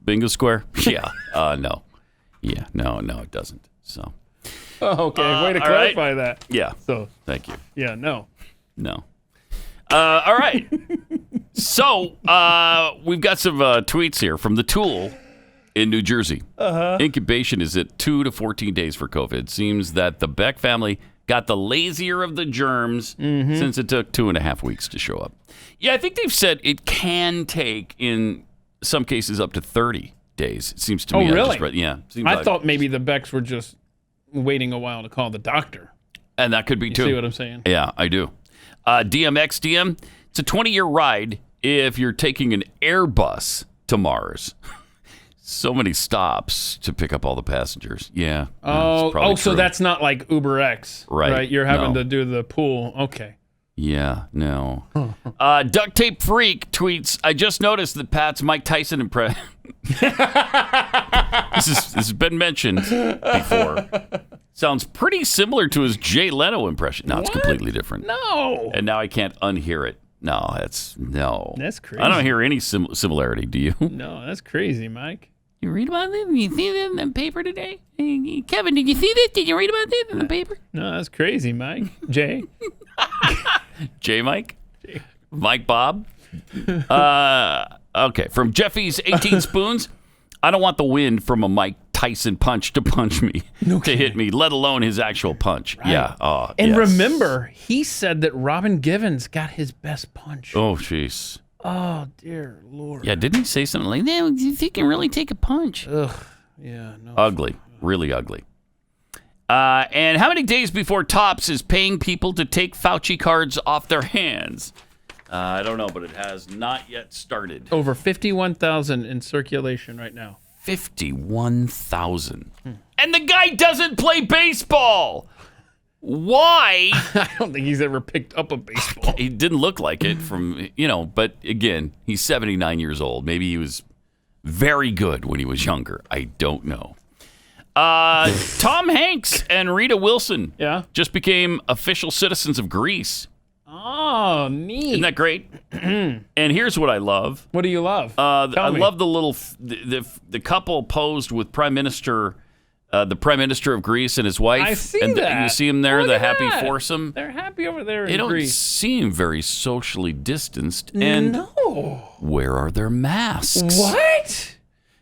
bingo square. Yeah. No. Yeah. No, it doesn't. So. Oh, okay. Way to clarify that. Yeah. So. Thank you. Yeah. No. All right. So we've got some tweets here from the Tool in New Jersey. Incubation is at 2 to 14 days for COVID. Seems that the Beck family got the lazier of the germs since it took 2.5 weeks to show up. Yeah, I think they've said it can take in some cases up to 30 days. It seems to me. Oh, really? Yeah. I thought maybe the Becks were just waiting a while to call the doctor. And that could be too. See what I'm saying? Yeah, I do. DMXDM, it's a 20-year ride if you're taking an Airbus to Mars. So many stops to pick up all the passengers. Yeah. So that's not like Uber X. Right. You're having to do the pool. Okay. Yeah, no. Duct Tape Freak tweets, I just noticed that Pat's Mike Tyson impression. This has been mentioned before. Sounds pretty similar to his Jay Leno impression. No, it's completely different. No. And now I can't unhear it. No. That's crazy. I don't hear any similarity. Do you? No, that's crazy, Mike. You read about this? You see that in the paper today? Hey, Kevin, did you see this? Did you read about this in the paper? No, that's crazy, Mike. Jay. Jay Mike? Mike Bob? Okay. From Jeffy's 18 Spoons. I don't want the wind from a Mike Tyson punch to punch me, to hit me, let alone his actual punch. Right. Yeah. And remember, he said that Robin Givens got his best punch. Oh, jeez. Oh, dear Lord. Yeah, didn't he say something like, yeah, he can really take a punch? Ugh. Yeah. No. Ugly. Really ugly. And how many days before Topps is paying people to take Fauci cards off their hands? I don't know, but it has not yet started. Over 51,000 in circulation right now. 51,000. And the guy doesn't play baseball. Why? I don't think he's ever picked up a baseball. He didn't look like it from, but again, he's 79 years old. Maybe he was very good when he was younger. I don't know. Tom Hanks and Rita Wilson just became official citizens of Greece. Oh, neat. Isn't that great? And here's what I love. What do you love? I love the little the couple posed with Prime Minister the Prime Minister of Greece and his wife. I see and that. You see them there, Look the at happy that. foursome. They're happy over there They in don't Greece. seem very socially distanced. And No. where are their masks? What?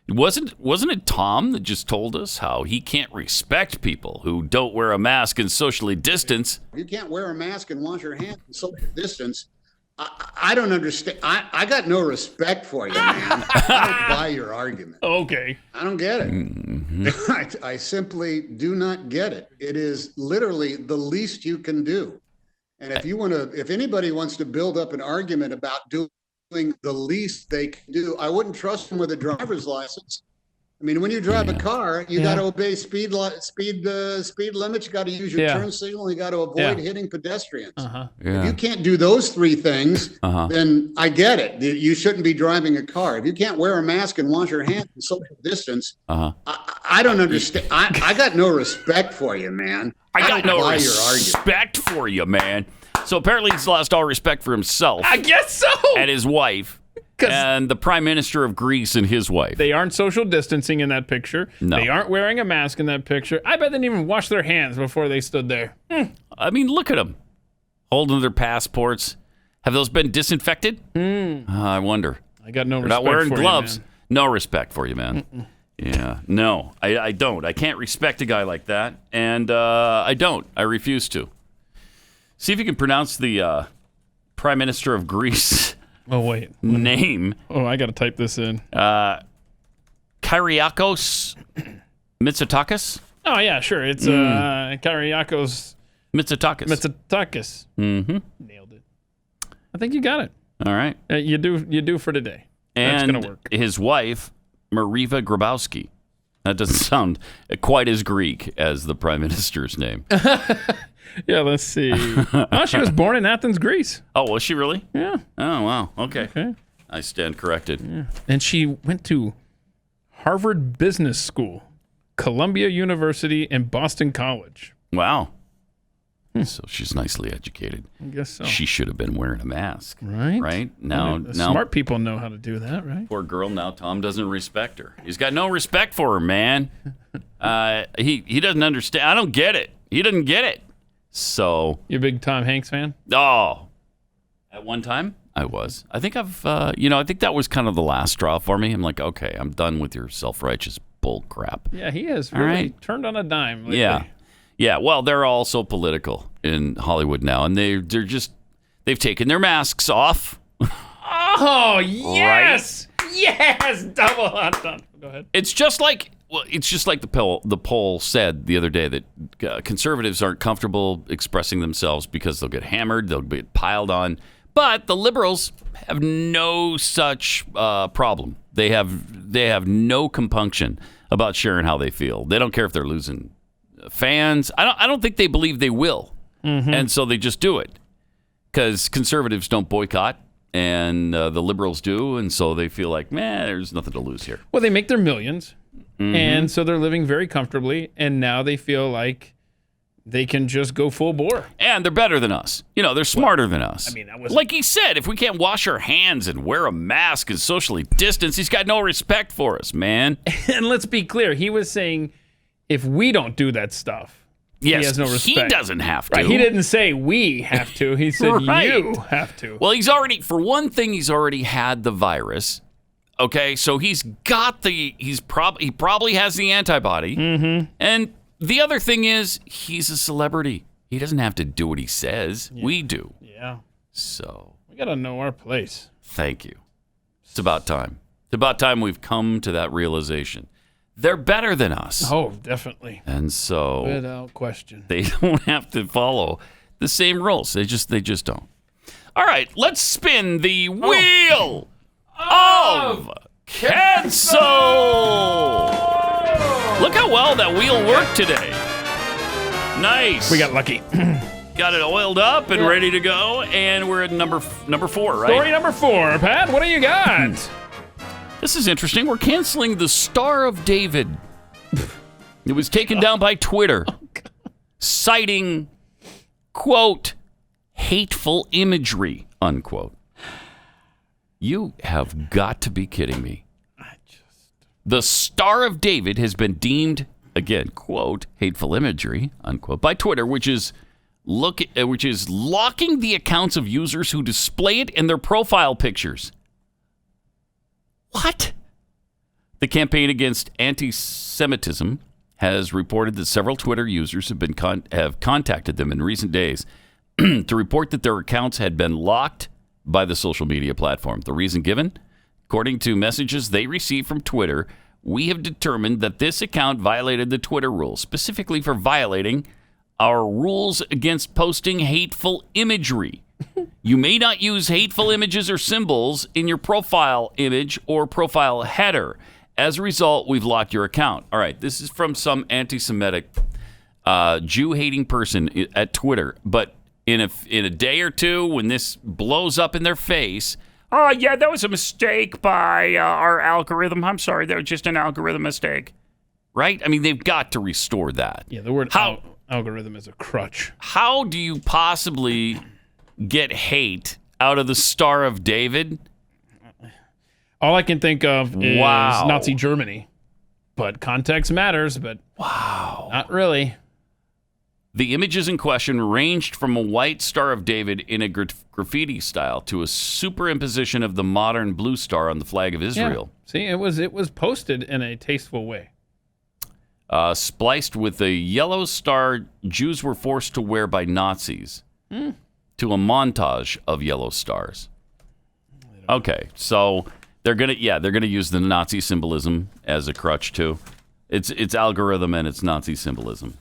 Wasn't it Tom that just told us how he can't respect people who don't wear a mask and socially distance? You can't wear a mask and wash your hands and social distance. I don't understand. I got no respect for you, man. I don't buy your argument. Okay. I don't get it. Mm-hmm. I simply do not get it. It is literally the least you can do. And if anybody wants to build up an argument about doing the least they can do, I wouldn't trust them with a driver's license. I mean, when you drive a car, you got to obey speed limits. You got to use your turn signal. You got to avoid hitting pedestrians. If you can't do those three things, then I get it. You shouldn't be driving a car. If you can't wear a mask and wash your hands and social distance, I don't understand. I got no respect for you, man. I got no buy your argument. respect for you, man. So apparently he's lost all respect for himself. I guess so. And his wife. And the Prime Minister of Greece and his wife. They aren't social distancing in that picture. No. They aren't wearing a mask in that picture. I bet they didn't even wash their hands before they stood there. I mean, look at them. Holding their passports. Have those been disinfected? I wonder. I got no They're respect not wearing for gloves. you, man. No respect for you, man. Yeah. No, I don't. I can't respect a guy like that. And I don't. I refuse to. See if you can pronounce the Prime Minister of Greece. Oh, wait. Name. Oh, I got to type this in. Kyriakos Mitsotakis? Oh, yeah, sure. It's Kyriakos Mitsotakis. Mitsotakis. Mm-hmm. Nailed it. I think you got it. All right. You do for today. That's And going to work. his wife, Mariva Grabowski. That doesn't sound quite as Greek as the Prime Minister's name. Yeah, let's see. Oh, she was born in Athens, Greece. Oh, was she really? Yeah. Oh, wow. Okay. I stand corrected. Yeah. And she went to Harvard Business School, Columbia University, and Boston College. Wow. So she's nicely educated. I guess so. She should have been wearing a mask. Right? Right? Now, smart people know how to do that, right? Poor girl. Now Tom doesn't respect her. He's got no respect for her, man. He doesn't understand. I don't get it. He doesn't get it. So you a big Tom Hanks fan? Oh, at one time I was. I think I think that was kind of the last straw for me. I'm like, okay, I'm done with your self-righteous bull crap. Yeah, he has really turned on a dime lately. Yeah. Well, they're all so political in Hollywood now, and they've taken their masks off. Oh yes, yes, double hot done. Go ahead. It's just like the poll said the other day that conservatives aren't comfortable expressing themselves because they'll get hammered, they'll get piled on. But the liberals have no such problem. They have no compunction about sharing how they feel. They don't care if they're losing fans. I don't think they believe they will, and so they just do it because conservatives don't boycott. And the liberals do, and so they feel like, man, there's nothing to lose here. Well, they make their millions, and so they're living very comfortably, and now they feel like they can just go full bore. And they're better than us. They're smarter than us. I mean, that was like he said, if we can't wash our hands and wear a mask and socially distance, he's got no respect for us, man. And let's be clear, he was saying if we don't do that stuff, yes, he has no respect. He doesn't have to. Right, he didn't say we have to. He said you have to. Well, for one thing, he's already had the virus. Okay, so he probably has the antibody. And the other thing is he's a celebrity. He doesn't have to do what he says. Yeah. We do. Yeah. So we got to know our place. Thank you. It's about time. It's about time we've come to that realization. They're better than us. Oh, definitely. And so without question. They don't have to follow the same rules. They just don't. All right, let's spin the wheel of cancel. Look how well that wheel worked today. Nice. We got lucky. Got it oiled up and ready to go, and we're at number 4, right? Story number 4, Pat. What do you got? This is interesting. We're canceling the Star of David. It was taken down by Twitter, citing, quote, hateful imagery, unquote. You have got to be kidding me. The Star of David has been deemed again, quote, hateful imagery, unquote, by Twitter, which is locking the accounts of users who display it in their profile pictures. What? The Campaign Against Anti-Semitism has reported that several Twitter users have contacted them in recent days to report that their accounts had been locked by the social media platform. The reason given? According to messages they received from Twitter, we have determined that this account violated the Twitter rules, specifically for violating our rules against posting hateful imagery. You may not use hateful images or symbols in your profile image or profile header. As a result, we've locked your account. All right, this is from some anti-Semitic Jew-hating person at Twitter. But in a day or two, when this blows up in their face, oh, yeah, that was a mistake by our algorithm. I'm sorry, that was just an algorithm mistake. Right? I mean, they've got to restore that. Yeah, the word algorithm is a crutch. How do you possibly get hate out of the Star of David? All I can think of is Nazi Germany. But context matters, but not really. The images in question ranged from a white Star of David in a graffiti style to a superimposition of the modern blue star on the flag of Israel. Yeah. See, it was posted in a tasteful way. Spliced with a yellow star Jews were forced to wear by Nazis to a montage of yellow stars. Okay, so they're gonna use the Nazi symbolism as a crutch too. It's algorithm and it's Nazi symbolism.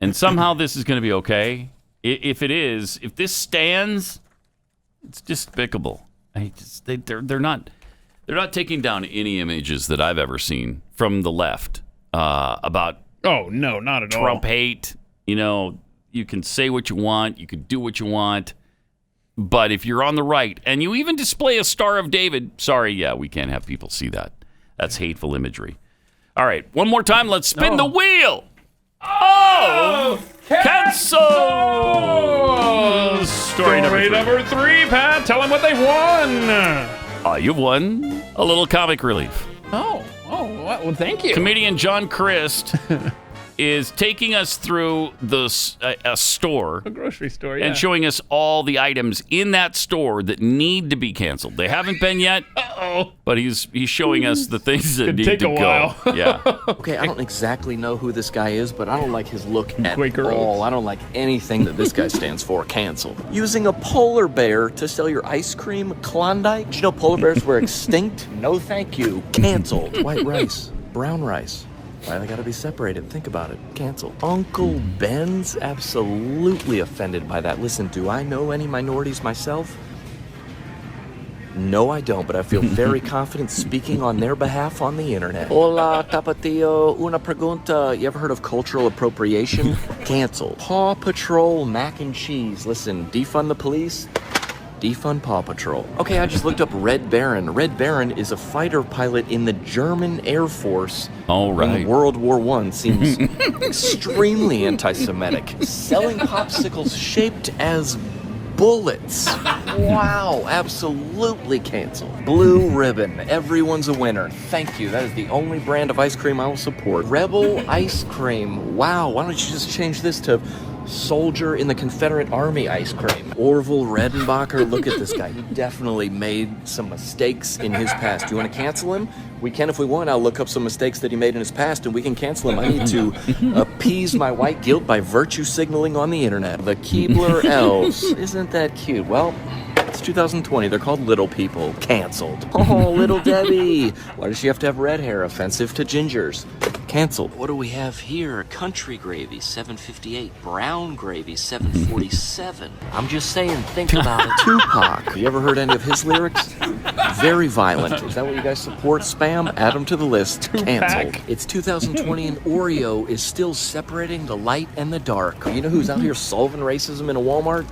And somehow this is going to be okay. If this stands, it's despicable. They're not taking down any images that I've ever seen from the left about. Oh no, not at all. Trump hate. You know, you can say what you want, you can do what you want, but if you're on the right and you even display a Star of David, we can't have people see that. That's hateful imagery. All right, one more time. Let's spin the wheel. Cancel! Story number three, Pat. Tell them what they won. You've won a little comic relief. Well, thank you. Comedian John Crist is taking us through a store. A grocery store, and showing us all the items in that store that need to be canceled. They haven't been yet. But he's showing us the things that need to go. While. Yeah. Okay, I don't exactly know who this guy is, but I don't like his look at Quaker all. Oats. I don't like anything that this guy stands for. Cancel. Using a polar bear to sell your ice cream, Klondike. Do you know polar bears were extinct? No, thank you. Canceled. White rice, brown rice. Why they gotta be separated? Think about it. Cancel. Uncle Ben's absolutely offended by that. Listen, do I know any minorities myself? No, I don't, but I feel very confident speaking on their behalf on the internet. Hola, Tapatio. Una pregunta. You ever heard of cultural appropriation? Cancel. Paw Patrol mac and cheese. Listen, defund the police. Defund Paw Patrol. Okay, I just looked up Red Baron. Red Baron is a fighter pilot in the German Air Force. All right. In World War I. Seems extremely anti-Semitic. Selling popsicles shaped as bullets. Wow, absolutely canceled. Blue Ribbon. Everyone's a winner. Thank you. That is the only brand of ice cream I will support. Rebel Ice Cream. Wow, why don't you just change this to Soldier in the Confederate Army ice cream? Orville Redenbacher, look at this guy. He definitely made some mistakes in his past. Do you want to cancel him? We can if we want. I'll look up some mistakes that he made in his past and we can cancel him. I need to appease my white guilt by virtue signaling on the internet. The Keebler Elves. Isn't that cute? Well, it's 2020. They're called little people. Canceled. Oh, Little Debbie. Why does she have to have red hair? Offensive to gingers. Canceled. What do we have here? Country gravy, $7.58. Brown gravy, $7.47. I'm just saying, think about it. Tupac. You ever heard any of his lyrics? Very violent. Is that what you guys support? Spam? Add them to the list. Canceled. It's 2020 and Oreo is still separating the light and the dark. You know who's out here solving racism in a Walmart?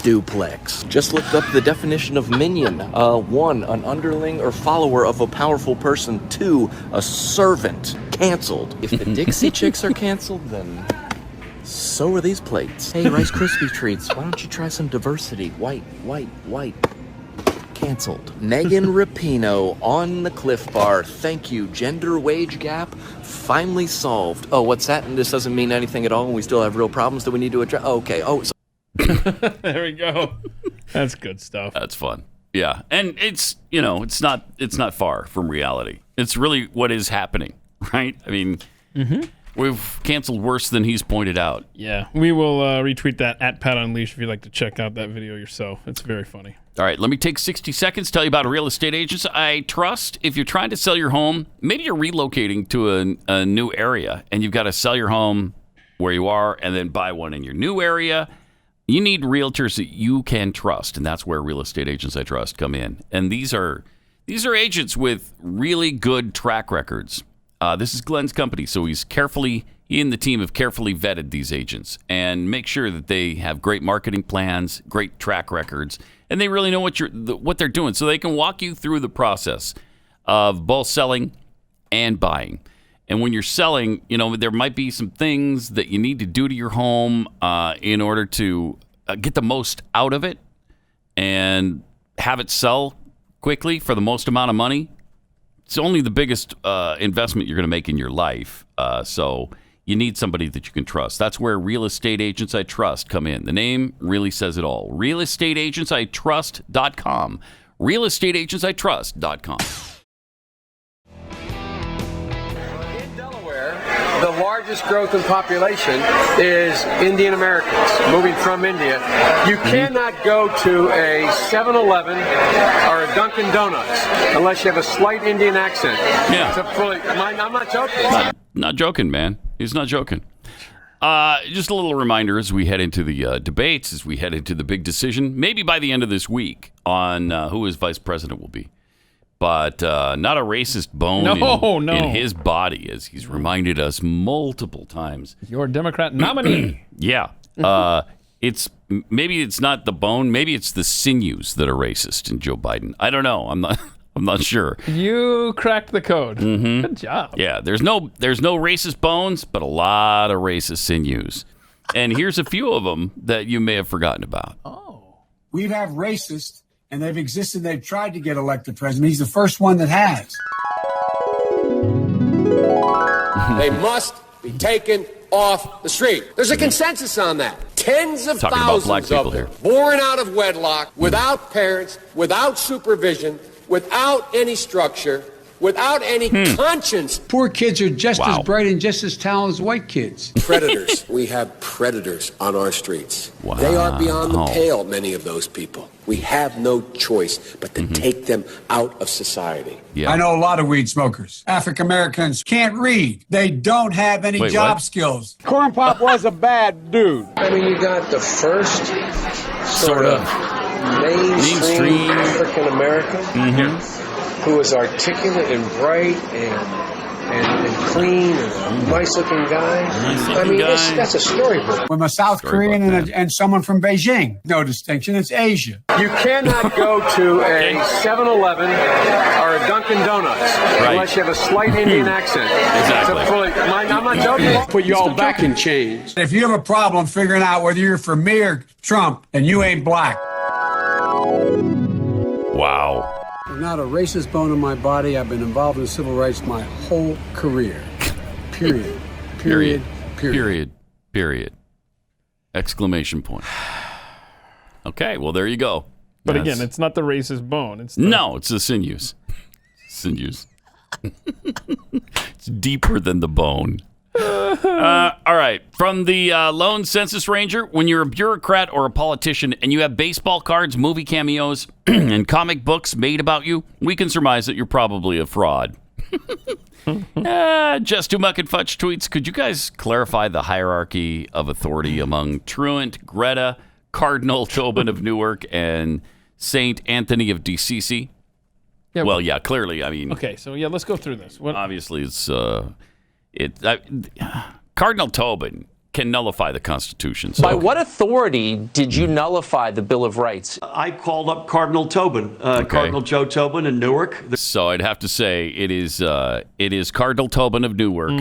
Duplex. Just looked up the definition of minion. 1, an underling or follower of a powerful person. 2, a servant. Canceled. If the Dixie Chicks are canceled, then so are these plates. Hey, Rice Krispie treats. Why don't you try some diversity? White, white, white. canceled. Megan Rapinoe on the Cliff Bar. Thank you. Gender wage gap finally solved. Oh, what's that? And this doesn't mean anything at all, and we still have real problems that we need to address. Okay. Oh, so There we go. That's good stuff. That's fun. Yeah, and it's not far from reality. It's really what is happening, right? I mean, we've canceled worse than he's pointed out. Yeah, we will retweet that at Pat Unleashed if you'd like to check out that video yourself. It's very funny. All right, let me take 60 seconds, tell you about a real estate agent I trust. If you're trying to sell your home, maybe you're relocating to a new area, and you've got to sell your home where you are and then buy one in your new area. You need realtors that you can trust, and that's where Real Estate Agents I Trust come in. And these are agents with really good track records. This is Glenn's company, so he and the team have carefully vetted these agents and make sure that they have great marketing plans, great track records, and they really know what they're doing, so they can walk you through the process of both selling and buying. And when you're selling, there might be some things that you need to do to your home in order to get the most out of it and have it sell quickly for the most amount of money. It's only the biggest investment you're going to make in your life. So you need somebody that you can trust. That's where Real Estate Agents I Trust come in. The name really says it all. RealestateAgentsITrust.com. RealestateAgentsITrust.com. The largest growth in population is Indian Americans moving from India. You cannot go to a 7-Eleven or a Dunkin' Donuts unless you have a slight Indian accent. Yeah. I'm not joking. Not joking, man. He's not joking. Just a little reminder as we head into the debates, as we head into the big decision, maybe by the end of this week, on who his vice president will be. But not a racist bone in his body, as he's reminded us multiple times. Your Democrat nominee. Yeah. It's not the bone. Maybe it's the sinews that are racist in Joe Biden. I don't know. I'm not sure. You cracked the code. Mm-hmm. Good job. Yeah. There's no racist bones, but a lot of racist sinews. And here's a few of them that you may have forgotten about. We'd have racists. And they've existed. They've tried to get elected president. He's the first one that has. They must be taken off the street. There's a consensus on that. Tens of thousands of them born out of wedlock, without parents, without supervision, without any structure, without any conscience. Poor kids are just as bright and just as talented as white kids. Predators. We have predators on our streets. Wow. They are beyond the pale, many of those people. We have no choice but to take them out of society. Yeah. I know a lot of weed smokers. African Americans can't read. They don't have any job skills. Corn Pop was a bad dude. I mean, you got the first sort of mainstream African American who is articulate and bright and clean and a nice-looking guy. That's a storybook. I'm a South Korean and someone from Beijing. No distinction. It's Asia. You cannot go to a 7-Eleven or a Dunkin' Donuts unless you have a slight Indian accent. Exactly. I'm not joking. Put you all back in chains. If you have a problem figuring out whether you're for me or Trump, then you ain't black. Wow. Not a racist bone in my body. I've been involved in civil rights my whole career. Period. Period. Exclamation point. Okay, well, there you go. But again, it's not the racist bone. It's the sinews. Sinews. It's deeper than the bone. All right. From the lone census ranger, when you're a bureaucrat or a politician and you have baseball cards, movie cameos, and comic books made about you, we can surmise that you're probably a fraud. Just Too Muck and Fudge tweets, could you guys clarify the hierarchy of authority among Truant, Greta, Cardinal Tobin of Newark, and Saint Anthony of DCC? Yeah, well, yeah, clearly. I mean, okay, so yeah, let's go through this. Obviously, it's Cardinal Tobin can nullify the Constitution. So. By what authority did you nullify the Bill of Rights? I called up Cardinal Tobin, Cardinal Joe Tobin in Newark. So I'd have to say it is Cardinal Tobin of Newark,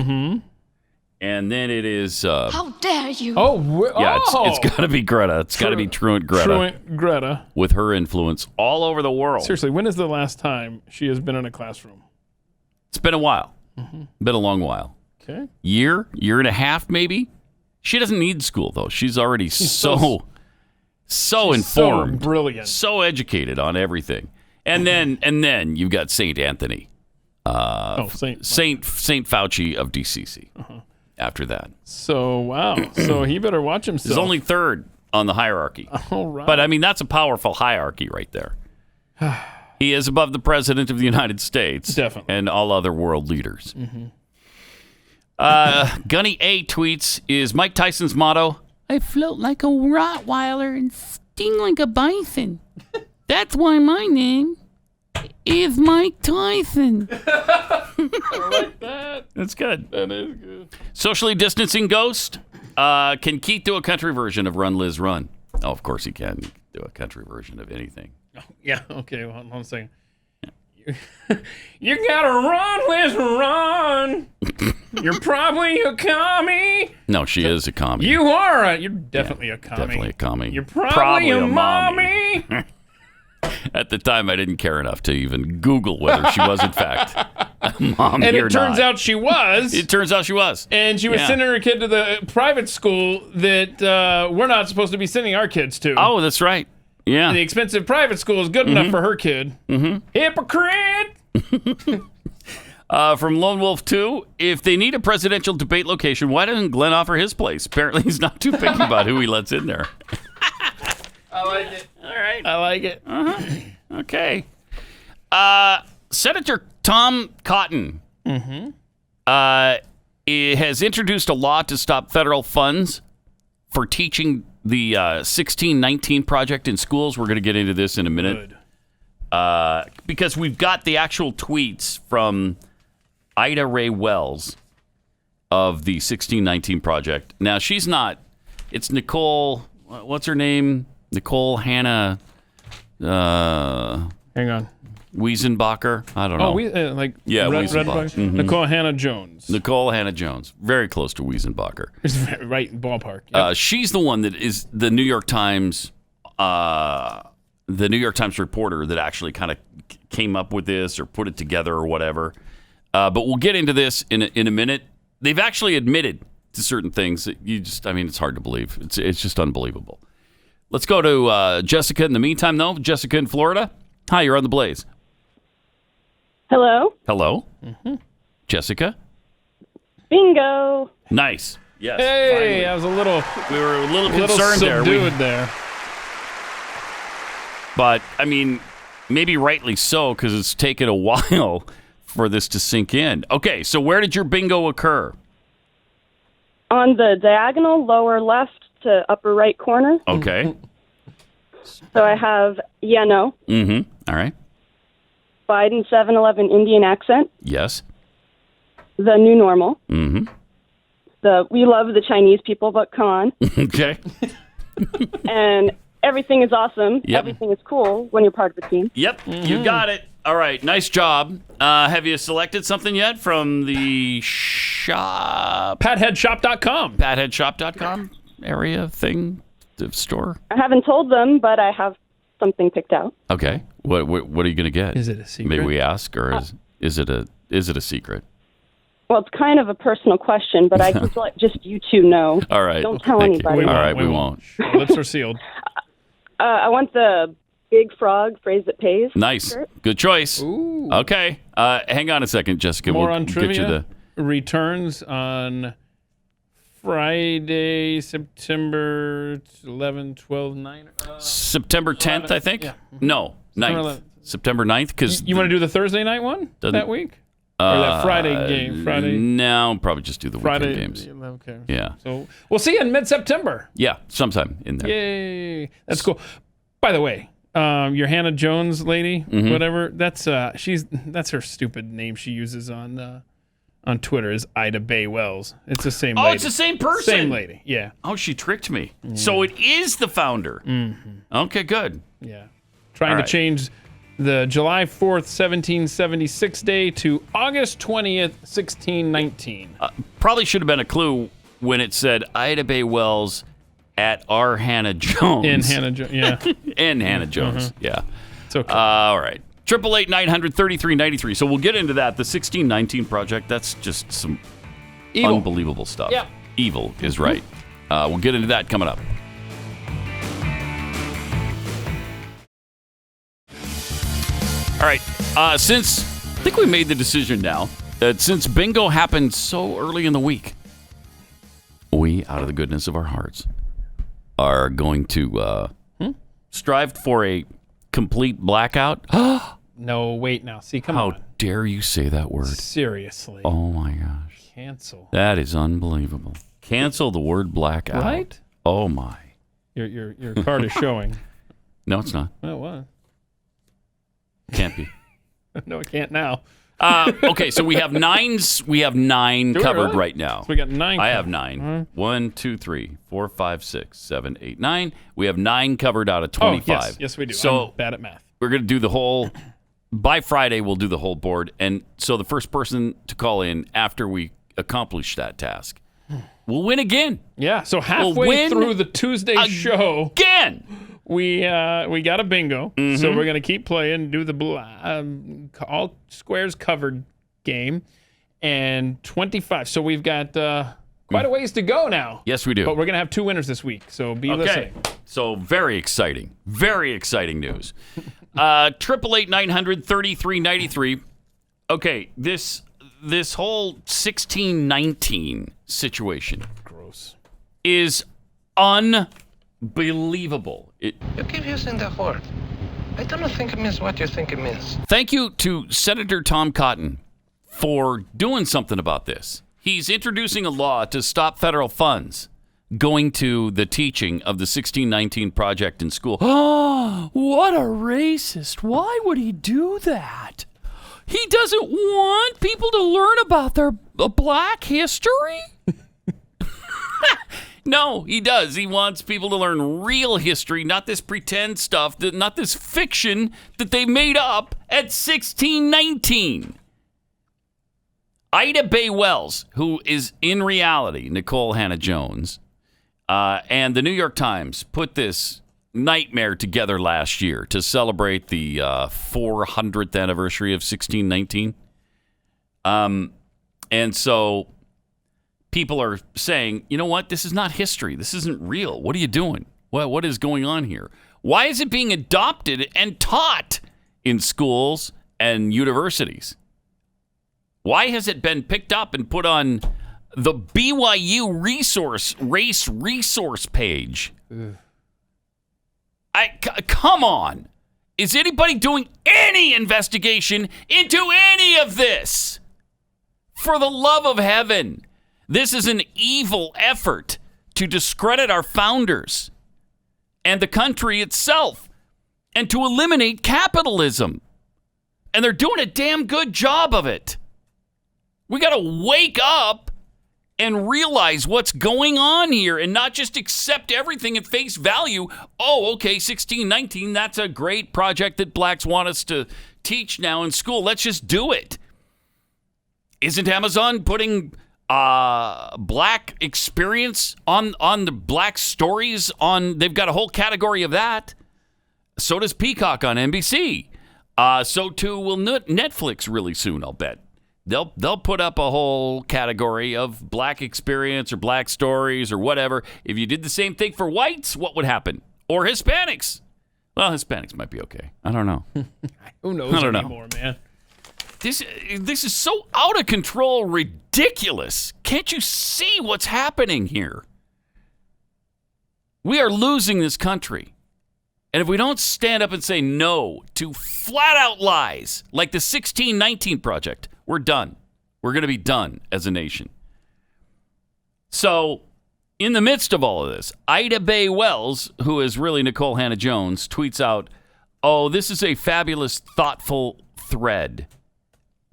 And then it is... How dare you? it's got to be Greta. It's got to be truant Greta. Truant Greta. With her influence all over the world. Seriously, when is the last time she has been in a classroom? It's been a while. Been a long while. Okay. Year and a half, maybe. She doesn't need school, though. She's already so informed. So brilliant. So educated on everything. And then you've got St. Anthony. Saint Fauci of DCC. After that. So, wow. So he better watch himself. He's only third on the hierarchy. All right. But, I mean, that's a powerful hierarchy right there. He is above the President of the United States. Definitely. And all other world leaders. Gunny A tweets, is Mike Tyson's motto, I float like a Rottweiler and sting like a bison. That's why my name is Mike Tyson. I like that. That's good. That is good. Socially distancing ghost. Can Keith do a country version of Run, Liz, Run? Oh, of course he can do a country version of anything. Yeah, okay, well, hold on a second. You gotta run, Liz, run. You're probably a commie. No, she is a commie. You are. You're definitely a commie. Definitely a commie. You're probably a mommy. At the time, I didn't care enough to even Google whether she was, in fact, a mommy And or it turns not. out she was. It turns out she was. And she was sending her kid to the private school that we're not supposed to be sending our kids to. Oh, that's right. Yeah. The expensive private school is good enough for her kid. Hypocrite! From Lone Wolf 2, if they need a presidential debate location, why doesn't Glenn offer his place? Apparently, he's not too picky about who he lets in there. I like it. All right. I like it. Okay. Senator Tom Cotton has introduced a law to stop federal funds for teaching the 1619 project in schools. We're going to get into this in a minute. Because we've got the actual tweets from Ida Ray Wells of the 1619 project. Now, she's not. It's Nicole. What's her name? Nicole Hannah. Hang on. Wiesenbacher? I don't know. Wiesenbacher. Nicole Hannah Jones. Nicole Hannah Jones. Very close to Wiesenbacher. It's right in ballpark. Yep. She's the one that is the New York Times reporter that actually kind of came up with this or put it together or whatever. But we'll get into this in a minute. They've actually admitted to certain things that it's hard to believe. It's just unbelievable. Let's go to Jessica in the meantime, though. Jessica in Florida. Hi, you're on the Blaze. Hello. Hello. Jessica. Bingo. Nice. Yes. Hey, finally. We were a little concerned there. But, I mean, maybe rightly so, because it's taken a while for this to sink in. Okay, so where did your bingo occur? On the diagonal lower left to upper right corner. Okay. So I have no. All right. Biden 7-Eleven Indian accent. Yes. The new normal. The we love the Chinese people, but come on. Okay. And everything is awesome. Yep. Everything is cool when you're part of a team. Yep, you got it. All right, nice job. Have you selected something yet from the shop? PatheadShop.com. PatheadShop.com area thing, the store? I haven't told them, but I have something picked out. Okay. What are you going to get? Is it a secret? Maybe we ask, or is it a secret? Well, it's kind of a personal question, but I just let just you two know. All right. Don't tell anybody. All right, we won't. Lips are sealed. I want the big frog phrase that pays. Nice. Shirt. Good choice. Ooh. Okay. Hang on a second, Jessica. More we'll on get trivia. you the Returns on Friday, September 11, 12, 9. September 10th, 11th, I think? yeah. No, 9th. September 9th? Because You want to do the Thursday night one that week? Or that Friday game? Friday? No, probably just do the Friday weekend games. Okay. Yeah. So we'll see you in mid-September. Yeah, sometime in there. Yay. That's cool. By the way, your Hannah Jones lady, whatever, that's her stupid name she uses on Twitter is Ida Bay Wells. It's the same lady. Oh, it's the same person. Same lady, yeah. Oh, she tricked me. So it is the founder. Okay, good. Yeah. Trying All to right. change the July 4th, 1776 day to August 20th, 1619. Probably should have been a clue when it said Ida Bay Wells at R. Hannah Jones. In Hannah Jones, yeah. In Hannah Jones, yeah. It's okay. All right. 888-900-3393. So we'll get into that. The 1619 Project, that's just some Evil. Unbelievable stuff. Yeah. Evil is right. We'll get into that coming up. All right. Since I think we made the decision now that since bingo happened so early in the week, we, out of the goodness of our hearts, are going to strive for a complete blackout. No, wait now. See, come on. How dare you say that word? Seriously. Oh, my gosh. Cancel. That is unbelievable. Cancel the word blackout. Right? Oh, my. Your card is showing. No, it's not. Well, it was. Can't be. No, it can't now. Okay, so we have nine Do we covered really? right now. So we got 9 I covered. have 9. Mm-hmm. 1, 2, 3, 4, 5, 6, 7, 8, 9. We have 9 covered out of 25. Oh, yes, we do. So I'm bad at math. we're going to do the whole. By Friday, we'll do the whole board, and so the first person to call in after we accomplish that task will win again. Yeah. So halfway through the Tuesday show, again, we got a bingo. Mm-hmm. So we're gonna keep playing, do the all squares covered game, and 25. So we've got quite a ways to go now. Yes, we do. But we're gonna have 2 winners this week. So be listening. So very exciting news. 888-900-3393. Okay, this whole 1619 situation is unbelievable. You keep using the word. I don't think it means what you think it means. Thank you to Senator Tom Cotton for doing something about this. He's introducing a law to stop federal funds going to the teaching of the 1619 Project in school. Oh, what a racist. Why would he do that? He doesn't want people to learn about their black history? No, he does. He wants people to learn real history, not this pretend stuff, not this fiction that they made up at 1619. Ida Bay Wells, who is in reality Nicole Hannah Jones, and the New York Times put this nightmare together last year to celebrate the 400th anniversary of 1619. And so people are saying, you know what? This is not history. This isn't real. What are you doing? What is going on here? Why is it being adopted and taught in schools and universities? Why has it been picked up and put on the BYU race resource page? Come on. Is anybody doing any investigation into any of this? For the love of heaven. This is an evil effort to discredit our founders and the country itself and to eliminate capitalism. And they're doing a damn good job of it. We got to wake up and realize what's going on here and not just accept everything at face value. Oh, okay, 1619, that's a great project that blacks want us to teach now in school. Let's just do it. Isn't Amazon putting black experience on the black stories on? They've got a whole category of that. So does Peacock on NBC. So too will Netflix really soon, I'll bet. They'll put up a whole category of black experience or black stories or whatever. If you did the same thing for whites, what would happen? Or Hispanics? Well, Hispanics might be okay. I don't know. Who knows anymore, man? This is so out of control, ridiculous. Can't you see what's happening here? We are losing this country. And if we don't stand up and say no to flat out lies like the 1619 Project, we're done. We're going to be done as a nation. So, in the midst of all of this, Ida Bay Wells, who is really Nicole Hannah Jones, tweets out, "Oh, this is a fabulous, thoughtful thread."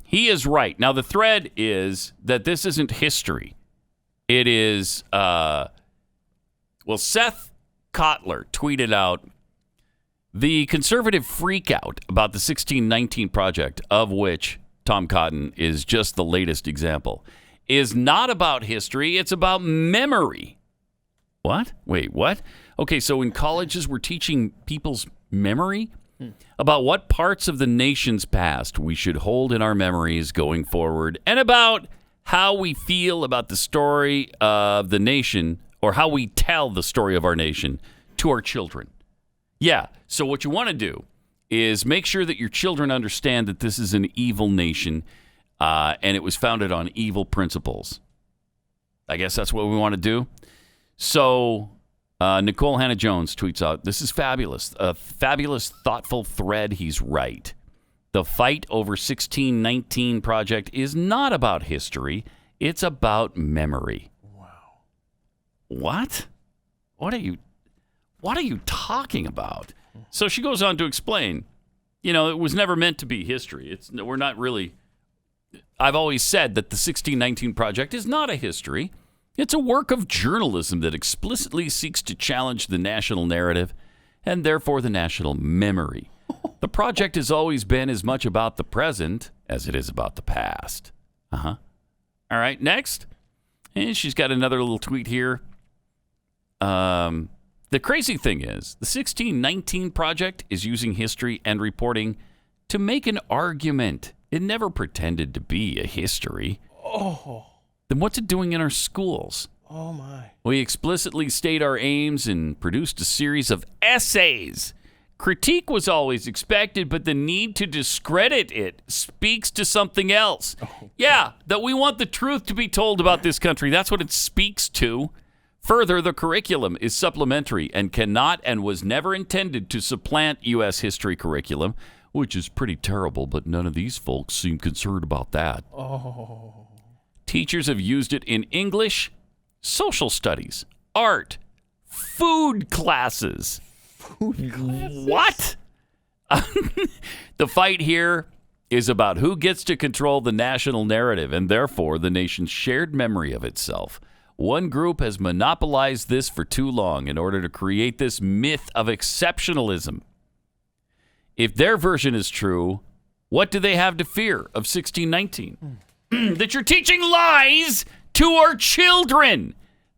He is right. Now, the thread is that this isn't history. It is, Seth Kotler tweeted out, The conservative freakout about the 1619 Project, of which Tom Cotton is just the latest example, is not about history. It's about memory. What? Wait, what? Okay, so in colleges, we're teaching people's memory about what parts of the nation's past we should hold in our memories going forward, and about how we feel about the story of the nation, or how we tell the story of our nation to our children. Yeah, so what you want to do is make sure that your children understand that this is an evil nation, and it was founded on evil principles. I guess that's what we want to do. So Nicole Hannah-Jones tweets out, "This is fabulous. A fabulous, thoughtful thread. He's right. The fight over 1619 Project is not about history. It's about memory." Wow. What? What are you talking about? So she goes on to explain, it was never meant to be history. We're not really. I've always said that the 1619 Project is not a history. It's a work of journalism that explicitly seeks to challenge the national narrative and therefore the national memory. The project has always been as much about the present as it is about the past. All right, next. And she's got another little tweet here. The crazy thing is, the 1619 Project is using history and reporting to make an argument. It never pretended to be a history. Oh. Then what's it doing in our schools? Oh, my. We explicitly state our aims and produced a series of essays. Critique was always expected, but the need to discredit it speaks to something else. Yeah, that we want the truth to be told about this country. That's what it speaks to. Further, the curriculum is supplementary and cannot and was never intended to supplant U.S. history curriculum, which is pretty terrible, but none of these folks seem concerned about that. Oh. Teachers have used it in English, social studies, art, food classes. Food classes? What? The fight here is about who gets to control the national narrative and therefore the nation's shared memory of itself. One group has monopolized this for too long in order to create this myth of exceptionalism. If their version is true, what do they have to fear of 1619? That you're teaching lies to our children.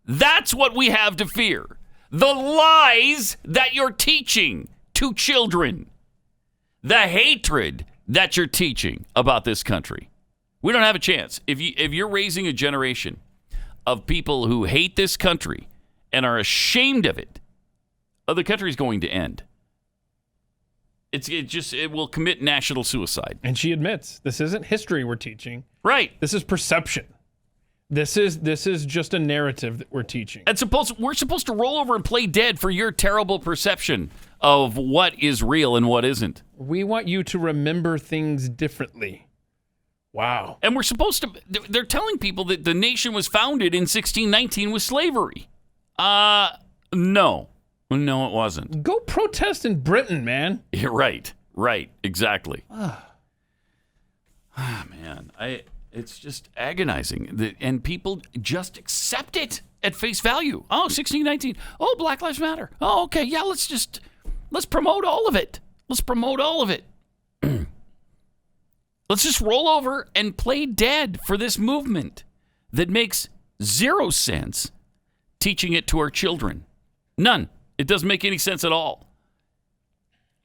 That's what we have to fear. The lies that you're teaching to children. The hatred that you're teaching about this country. We don't have a chance. If you're raising a generation of people who hate this country and are ashamed of it, the country's going to end. It will commit national suicide. And she admits this isn't history we're teaching. Right. This is perception. This is just a narrative that we're teaching. And we're supposed to roll over and play dead for your terrible perception of what is real and what isn't. We want you to remember things differently. Wow. And we're supposed to. They're telling people that the nation was founded in 1619 with slavery. No. No, it wasn't. Go protest in Britain, man. You're right. Right. Exactly. Man. It's just agonizing. And people just accept it at face value. Oh, 1619. Oh, Black Lives Matter. Oh, okay. Yeah, let's promote all of it. Let's promote all of it. Let's just roll over and play dead for this movement that makes zero sense teaching it to our children. None. It doesn't make any sense at all.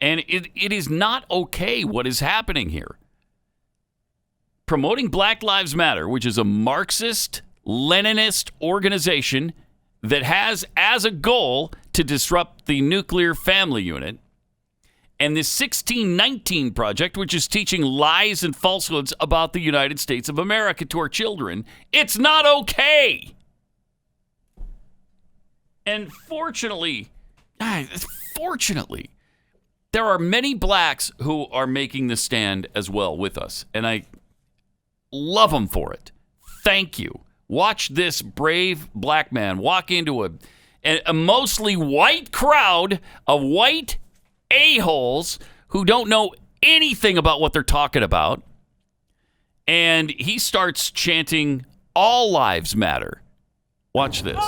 And it is not okay what is happening here. Promoting Black Lives Matter, which is a Marxist, Leninist organization that has as a goal to disrupt the nuclear family unit, and this 1619 Project, which is teaching lies and falsehoods about the United States of America to our children, it's not okay. And fortunately, there are many blacks who are making the stand as well with us, and I love them for it. Thank you. Watch this brave black man walk into a mostly white crowd of white a-holes who don't know anything about what they're talking about, and he starts chanting, "All lives matter." Watch this.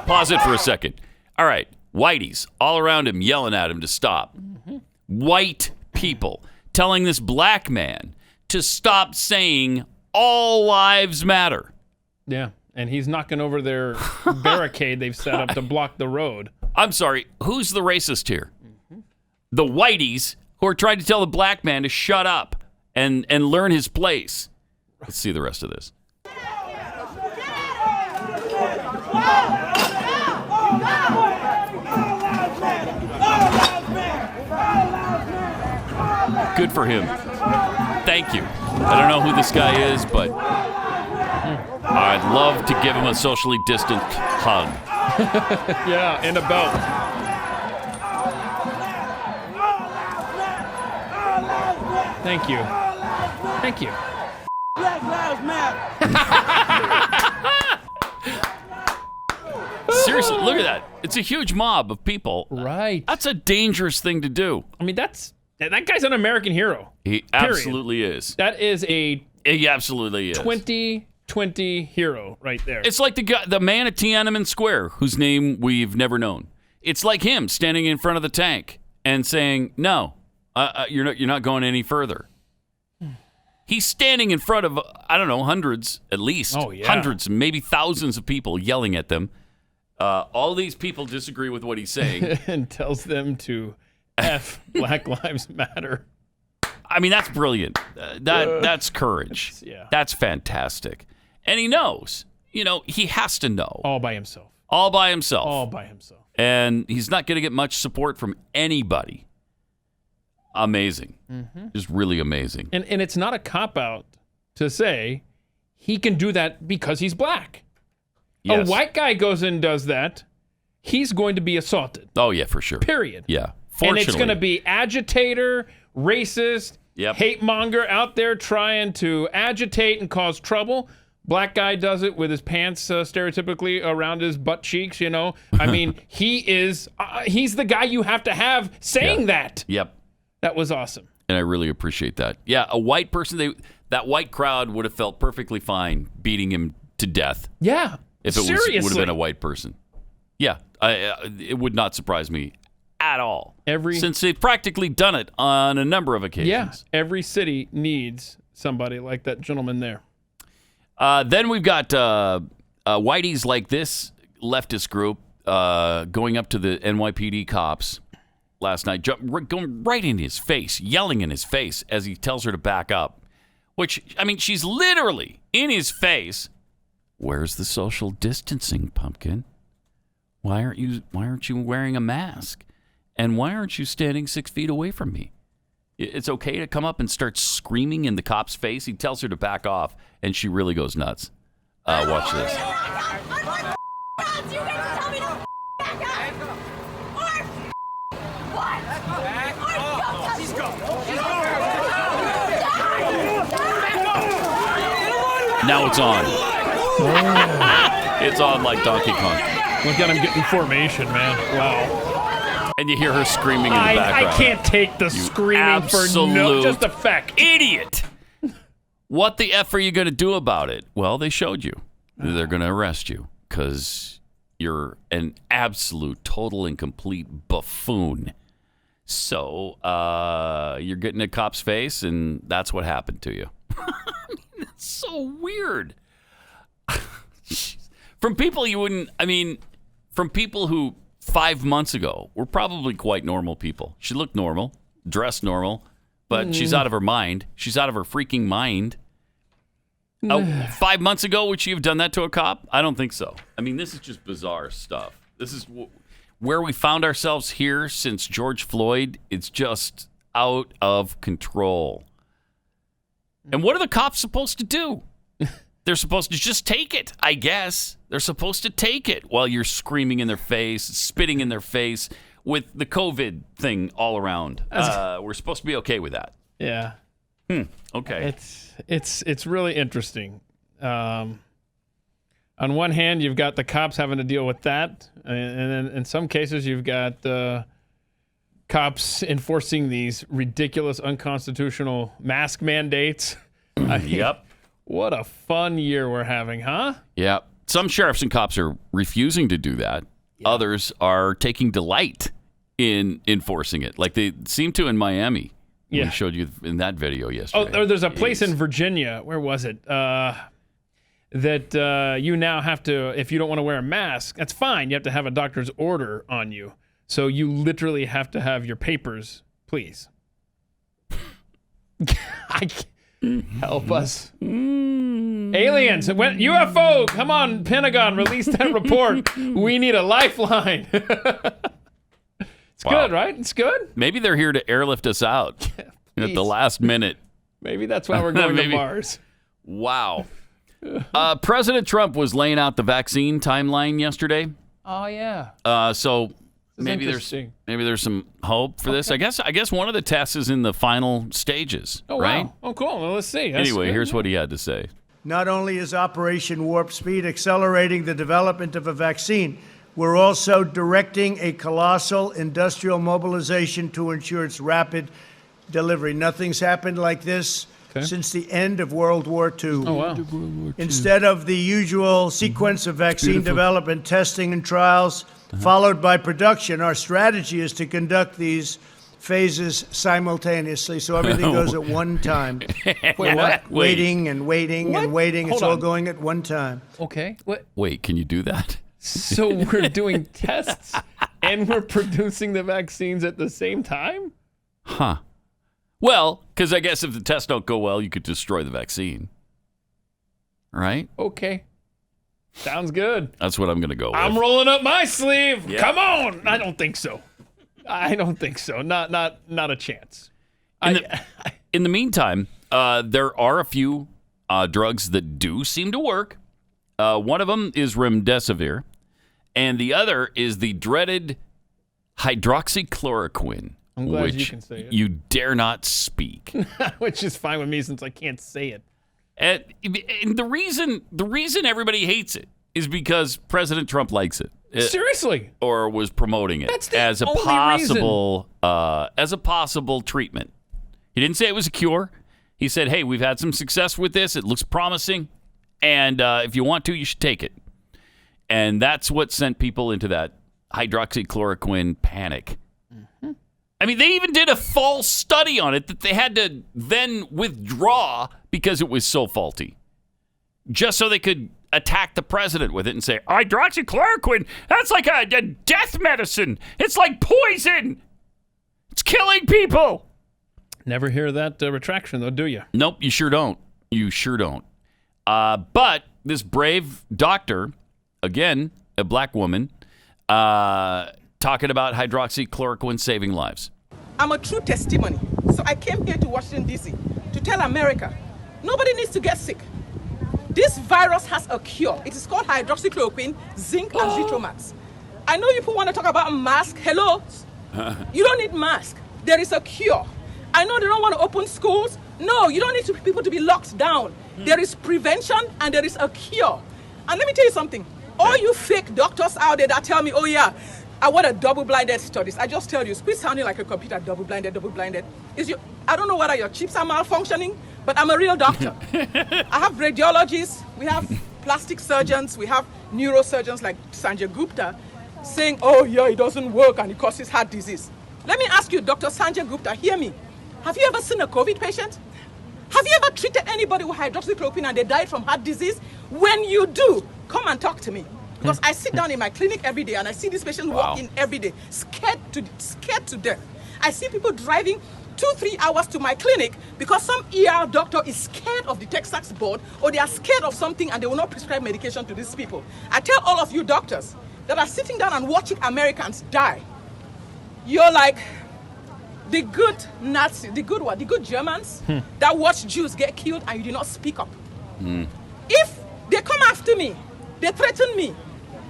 Pause it for a second. All right. Whiteys all around him yelling at him to stop. White people telling this black man to stop saying all lives matter. Yeah, and he's knocking over their barricade they've set up to block the road. I'm sorry, who's the racist here? The whiteys who are trying to tell the black man to shut up and learn his place. Let's see the rest of this. Good for him. Thank you. I don't know who this guy is, but I'd love to give him a socially distant hug. Yeah, and a belt. Thank you. Thank you. Black Lives Matter. Seriously, look at that. It's a huge mob of people. Right. That's a dangerous thing to do. I mean, that guy's an American hero. He absolutely is. That is He absolutely is. 2020 hero right there. It's like the man at Tiananmen Square, whose name we've never known. It's like him standing in front of the tank and saying, "No, you're not going any further." He's standing in front of, I don't know, hundreds at least. Oh, yeah. Hundreds, maybe thousands of people yelling at them. All these people disagree with what he's saying. And tells them to F Black Lives Matter. I mean, that's brilliant. That's courage. Yeah. That's fantastic. And he knows. He has to know. All by himself. All by himself. All by himself. And he's not going to get much support from anybody. Amazing. Mm-hmm. Just really amazing. And it's not a cop-out to say he can do that because he's black. Yes. A white guy goes and does that, he's going to be assaulted. Oh, yeah, for sure. Period. Yeah. And it's going to be agitator, racist, hate monger out there trying to agitate and cause trouble. Black guy does it with his pants stereotypically around his butt cheeks, I mean, he's the guy you have to have saying that. Yep. That was awesome. And I really appreciate that. Yeah, a white person, that white crowd would have felt perfectly fine beating him to death. Yeah. If it would have been a white person. Yeah, it would not surprise me at all. Since they've practically done it on a number of occasions. Yeah, every city needs somebody like that gentleman there. Then we've got whiteys like this leftist group going up to the NYPD cops last night, going right in his face, yelling in his face as he tells her to back up. Which, I mean, she's literally in his face. Where's the social distancing, pumpkin? Why aren't you wearing a mask? And why aren't you standing 6 feet away from me? It's okay to come up and start screaming in the cop's face. He tells her to back off, and she really goes nuts. Watch this. Now it's on. It's on like Donkey Kong. Look at him getting formation, man. Wow. And you hear her screaming in the background. I can't take the screaming for just effect. Idiot. What the F are you going to do about it? Well, they showed you. They're going to arrest you because you're an absolute, total, and complete buffoon. So you're getting a cop's face, and that's what happened to you. It's so weird. From people from people who 5 months ago were probably quite normal people. She looked normal, dressed normal, but she's out of her mind. She's out of her freaking mind. 5 months ago, would she have done that to a cop? I don't think so. I mean, this is just bizarre stuff. This is where we found ourselves here since George Floyd. It's just out of control. And what are the cops supposed to do? They're supposed to just take it, I guess. They're supposed to take it while you're screaming in their face, spitting in their face with the COVID thing all around. We're supposed to be okay with that. Yeah. Okay. It's really interesting. On one hand, you've got the cops having to deal with that, and then in some cases, you've got cops enforcing these ridiculous, unconstitutional mask mandates. Yep. What a fun year we're having, huh? Yep. some sheriffs and cops are refusing to do that. Yeah. Others are taking delight in enforcing it, like they seem to in Miami. Yeah. We showed you in that video yesterday. Oh, there's a place in Virginia. Where was it? That you now have to, if you don't want to wear a mask, that's fine. You have to have a doctor's order on you. So you literally have to have your papers, please. Help us. Aliens, UFO, come on, Pentagon, release that report. We need a lifeline. It's good, right? It's good. Maybe they're here to airlift us out at the last minute. Maybe that's why we're going to Mars. Wow. President Trump was laying out the vaccine timeline yesterday. Oh, yeah. So maybe there's some hope for this. I guess one of the tests is in the final stages, right? Wow. Oh, cool. Well, let's see. Anyway, here's what he had to say. Not only is Operation Warp Speed accelerating the development of a vaccine, we're also directing a colossal industrial mobilization to ensure its rapid delivery. Nothing's happened like this since the end of World War II. Oh, wow. Instead of the usual sequence of vaccine development, testing, and trials, followed by production, our strategy is to conduct these phases simultaneously, so everything goes at one time. Waiting and waiting and waiting. It's all going at one time. Okay. What? Wait, can you do that? So we're doing tests and we're producing the vaccines at the same time? Huh. Well, because I guess if the tests don't go well, you could destroy the vaccine. Right? Okay. Sounds good. That's what I'm going to go with. I'm rolling up my sleeve. Yeah. Come on. I don't think so. Not a chance. In the meantime, there are a few drugs that do seem to work. One of them is remdesivir, and the other is the dreaded hydroxychloroquine. I'm glad which you can say it. You dare not speak. Which is fine with me since I can't say it. And the reason everybody hates it is because President Trump likes it. Seriously, or was promoting it That's the as a only possible treatment. He didn't say it was a cure. He said, "Hey, we've had some success with this. It looks promising, and if you want to, you should take it." And that's what sent people into that hydroxychloroquine panic. Mm-hmm. I mean, they even did a false study on it that they had to then withdraw because it was so faulty, just so they could attack the president with it and say, hydroxychloroquine, that's like a death medicine. It's like poison. It's killing people. Never hear that retraction, though, do you? Nope, you sure don't. But this brave doctor, again, a black woman, talking about hydroxychloroquine saving lives. I'm a true testimony. So I came here to Washington, D.C. to tell America, nobody needs to get sick. This virus has a cure. It is called hydroxychloroquine, zinc, and Zithromax. I know people want to talk about mask. Hello? You don't need mask. There is a cure. I know they don't want to open schools. No, you don't need people to be locked down. There is prevention and there is a cure. And let me tell you something. All you fake doctors out there that tell me, oh yeah, I want a double-blinded studies. I just tell you, quit sounding like a computer, double-blinded. I don't know whether your chips are malfunctioning, but I'm a real doctor. I have radiologists, we have plastic surgeons, we have neurosurgeons like Sanjay Gupta saying, oh yeah, it doesn't work and it causes heart disease. Let me ask you, Dr. Sanjay Gupta, hear me. Have you ever seen a COVID patient? Have you ever treated anybody with hydroxychloroquine and they died from heart disease? When you do, come and talk to me. Because I sit down in my clinic every day and I see these patients walk in every day, scared to death. I see people driving 2-3 hours to my clinic because some ER doctor is scared of the Texas board or they are scared of something and they will not prescribe medication to these people. I tell all of you doctors that are sitting down and watching Americans die, you're like the good Nazis, the good Germans that watch Jews get killed and you did not speak up. If they come after me, they threaten me.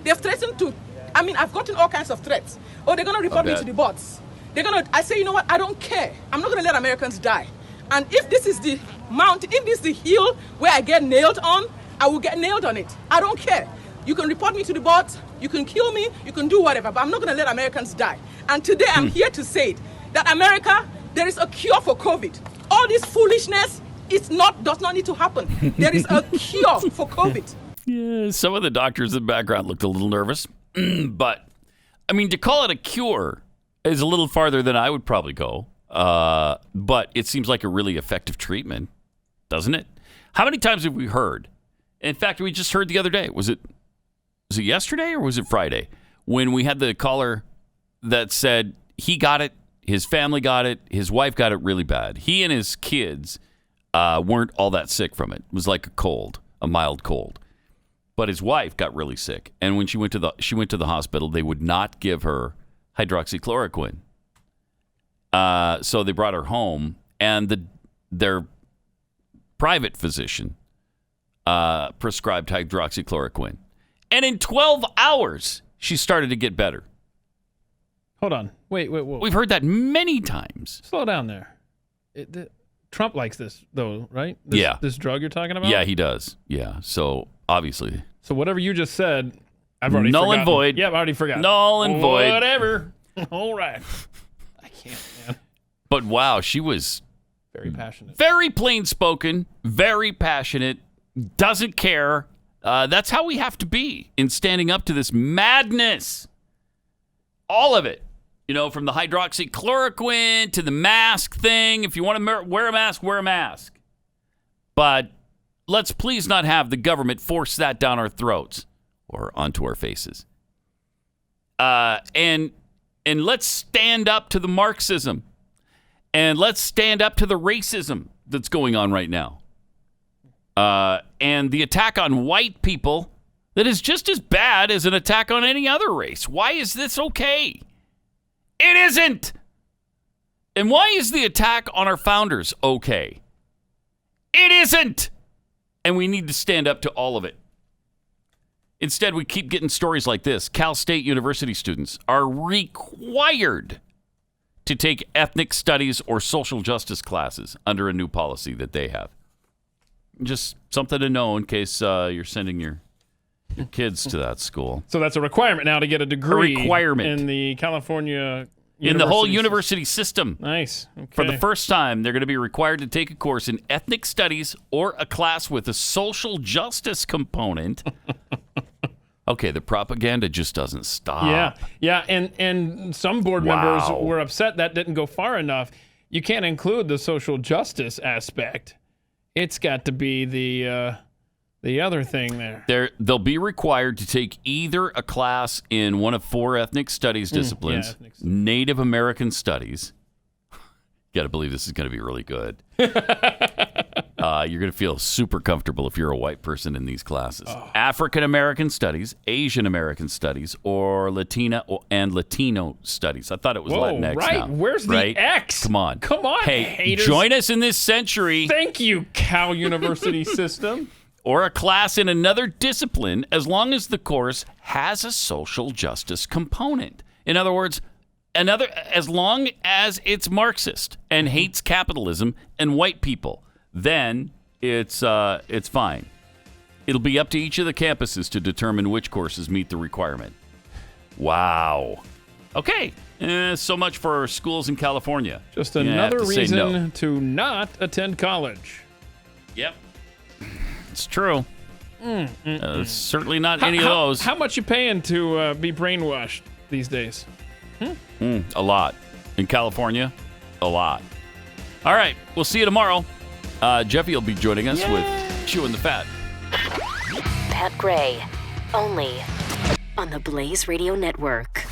They've threatened to, I've gotten all kinds of threats. Oh, they're going to report me to the boards. I say, you know what, I don't care. I'm not going to let Americans die. And if this is the mountain, if this is the hill where I get nailed on, I will get nailed on it. I don't care. You can report me to the boards, you can kill me, you can do whatever, but I'm not going to let Americans die. And today I'm here to say it, that America, there is a cure for COVID. All this foolishness does not need to happen. There is a cure for COVID. Yeah, some of the doctors in the background looked a little nervous. But, I mean, to call it a cure is a little farther than I would probably go. But it seems like a really effective treatment, doesn't it? How many times have we heard? In fact, we just heard the other day. Was it yesterday or was it Friday? When we had the caller that said he got it, his family got it, his wife got it really bad. He and his kids weren't all that sick from it. It was like a mild cold. But his wife got really sick. And when she went to the hospital, they would not give her hydroxychloroquine. So they brought her home, and their private physician prescribed hydroxychloroquine. And in 12 hours, she started to get better. Hold on. Wait. We've heard that many times. Slow down there. Trump likes this, though, right? Yeah. This drug you're talking about? Yeah, he does. Yeah. So, obviously. So, whatever you just said, I've already null forgotten. And void. Yeah, I've already forgotten. Null and void. Whatever. All right. I can't, man. But, wow, she was very passionate. Very plain-spoken, very passionate, doesn't care. That's how we have to be in standing up to this madness. All of it. You know, from the hydroxychloroquine to the mask thing. If you want to wear a mask, wear a mask. But let's please not have the government force that down our throats or onto our faces. And let's stand up to the Marxism. And let's stand up to the racism that's going on right now. And the attack on white people that is just as bad as an attack on any other race. Why is this okay? It isn't. And why is the attack on our founders okay? It isn't. And we need to stand up to all of it. Instead, we keep getting stories like this. Cal State University students are required to take ethnic studies or social justice classes under a new policy that they have. Just something to know in case you're sending your kids to that school. So that's a requirement now to get a degree. A requirement. In the California in the whole university system. Nice. Okay. For the first time, they're going to be required to take a course in ethnic studies or a class with a social justice component. Okay, the propaganda just doesn't stop. Yeah, and some board members were upset that didn't go far enough. You can't include the social justice aspect. It's got to be the other thing there. They'll be required to take either a class in one of 4 ethnic studies disciplines, Native American studies. You got to believe this is going to be really good. You're going to feel super comfortable if you're a white person in these classes. African American studies, Asian American studies, or Latina and Latino studies. I thought it was Latinx. Right. Now. Where's the X? Come on. Hey, haters. Join us in this century. Thank you, Cal University system. Or a class in another discipline, as long as the course has a social justice component. In other words, as long as it's Marxist and hates capitalism and white people, then it's fine. It'll be up to each of the campuses to determine which courses meet the requirement. Wow. Okay. So much for schools in California. Just another reason to not attend college. Yep. It's true. Certainly not any of those. How much you paying to be brainwashed these days? A lot. In California, a lot. All right. We'll see you tomorrow. Jeffy will be joining us with Chewing the Fat. Pat Gray, only on the Blaze Radio Network.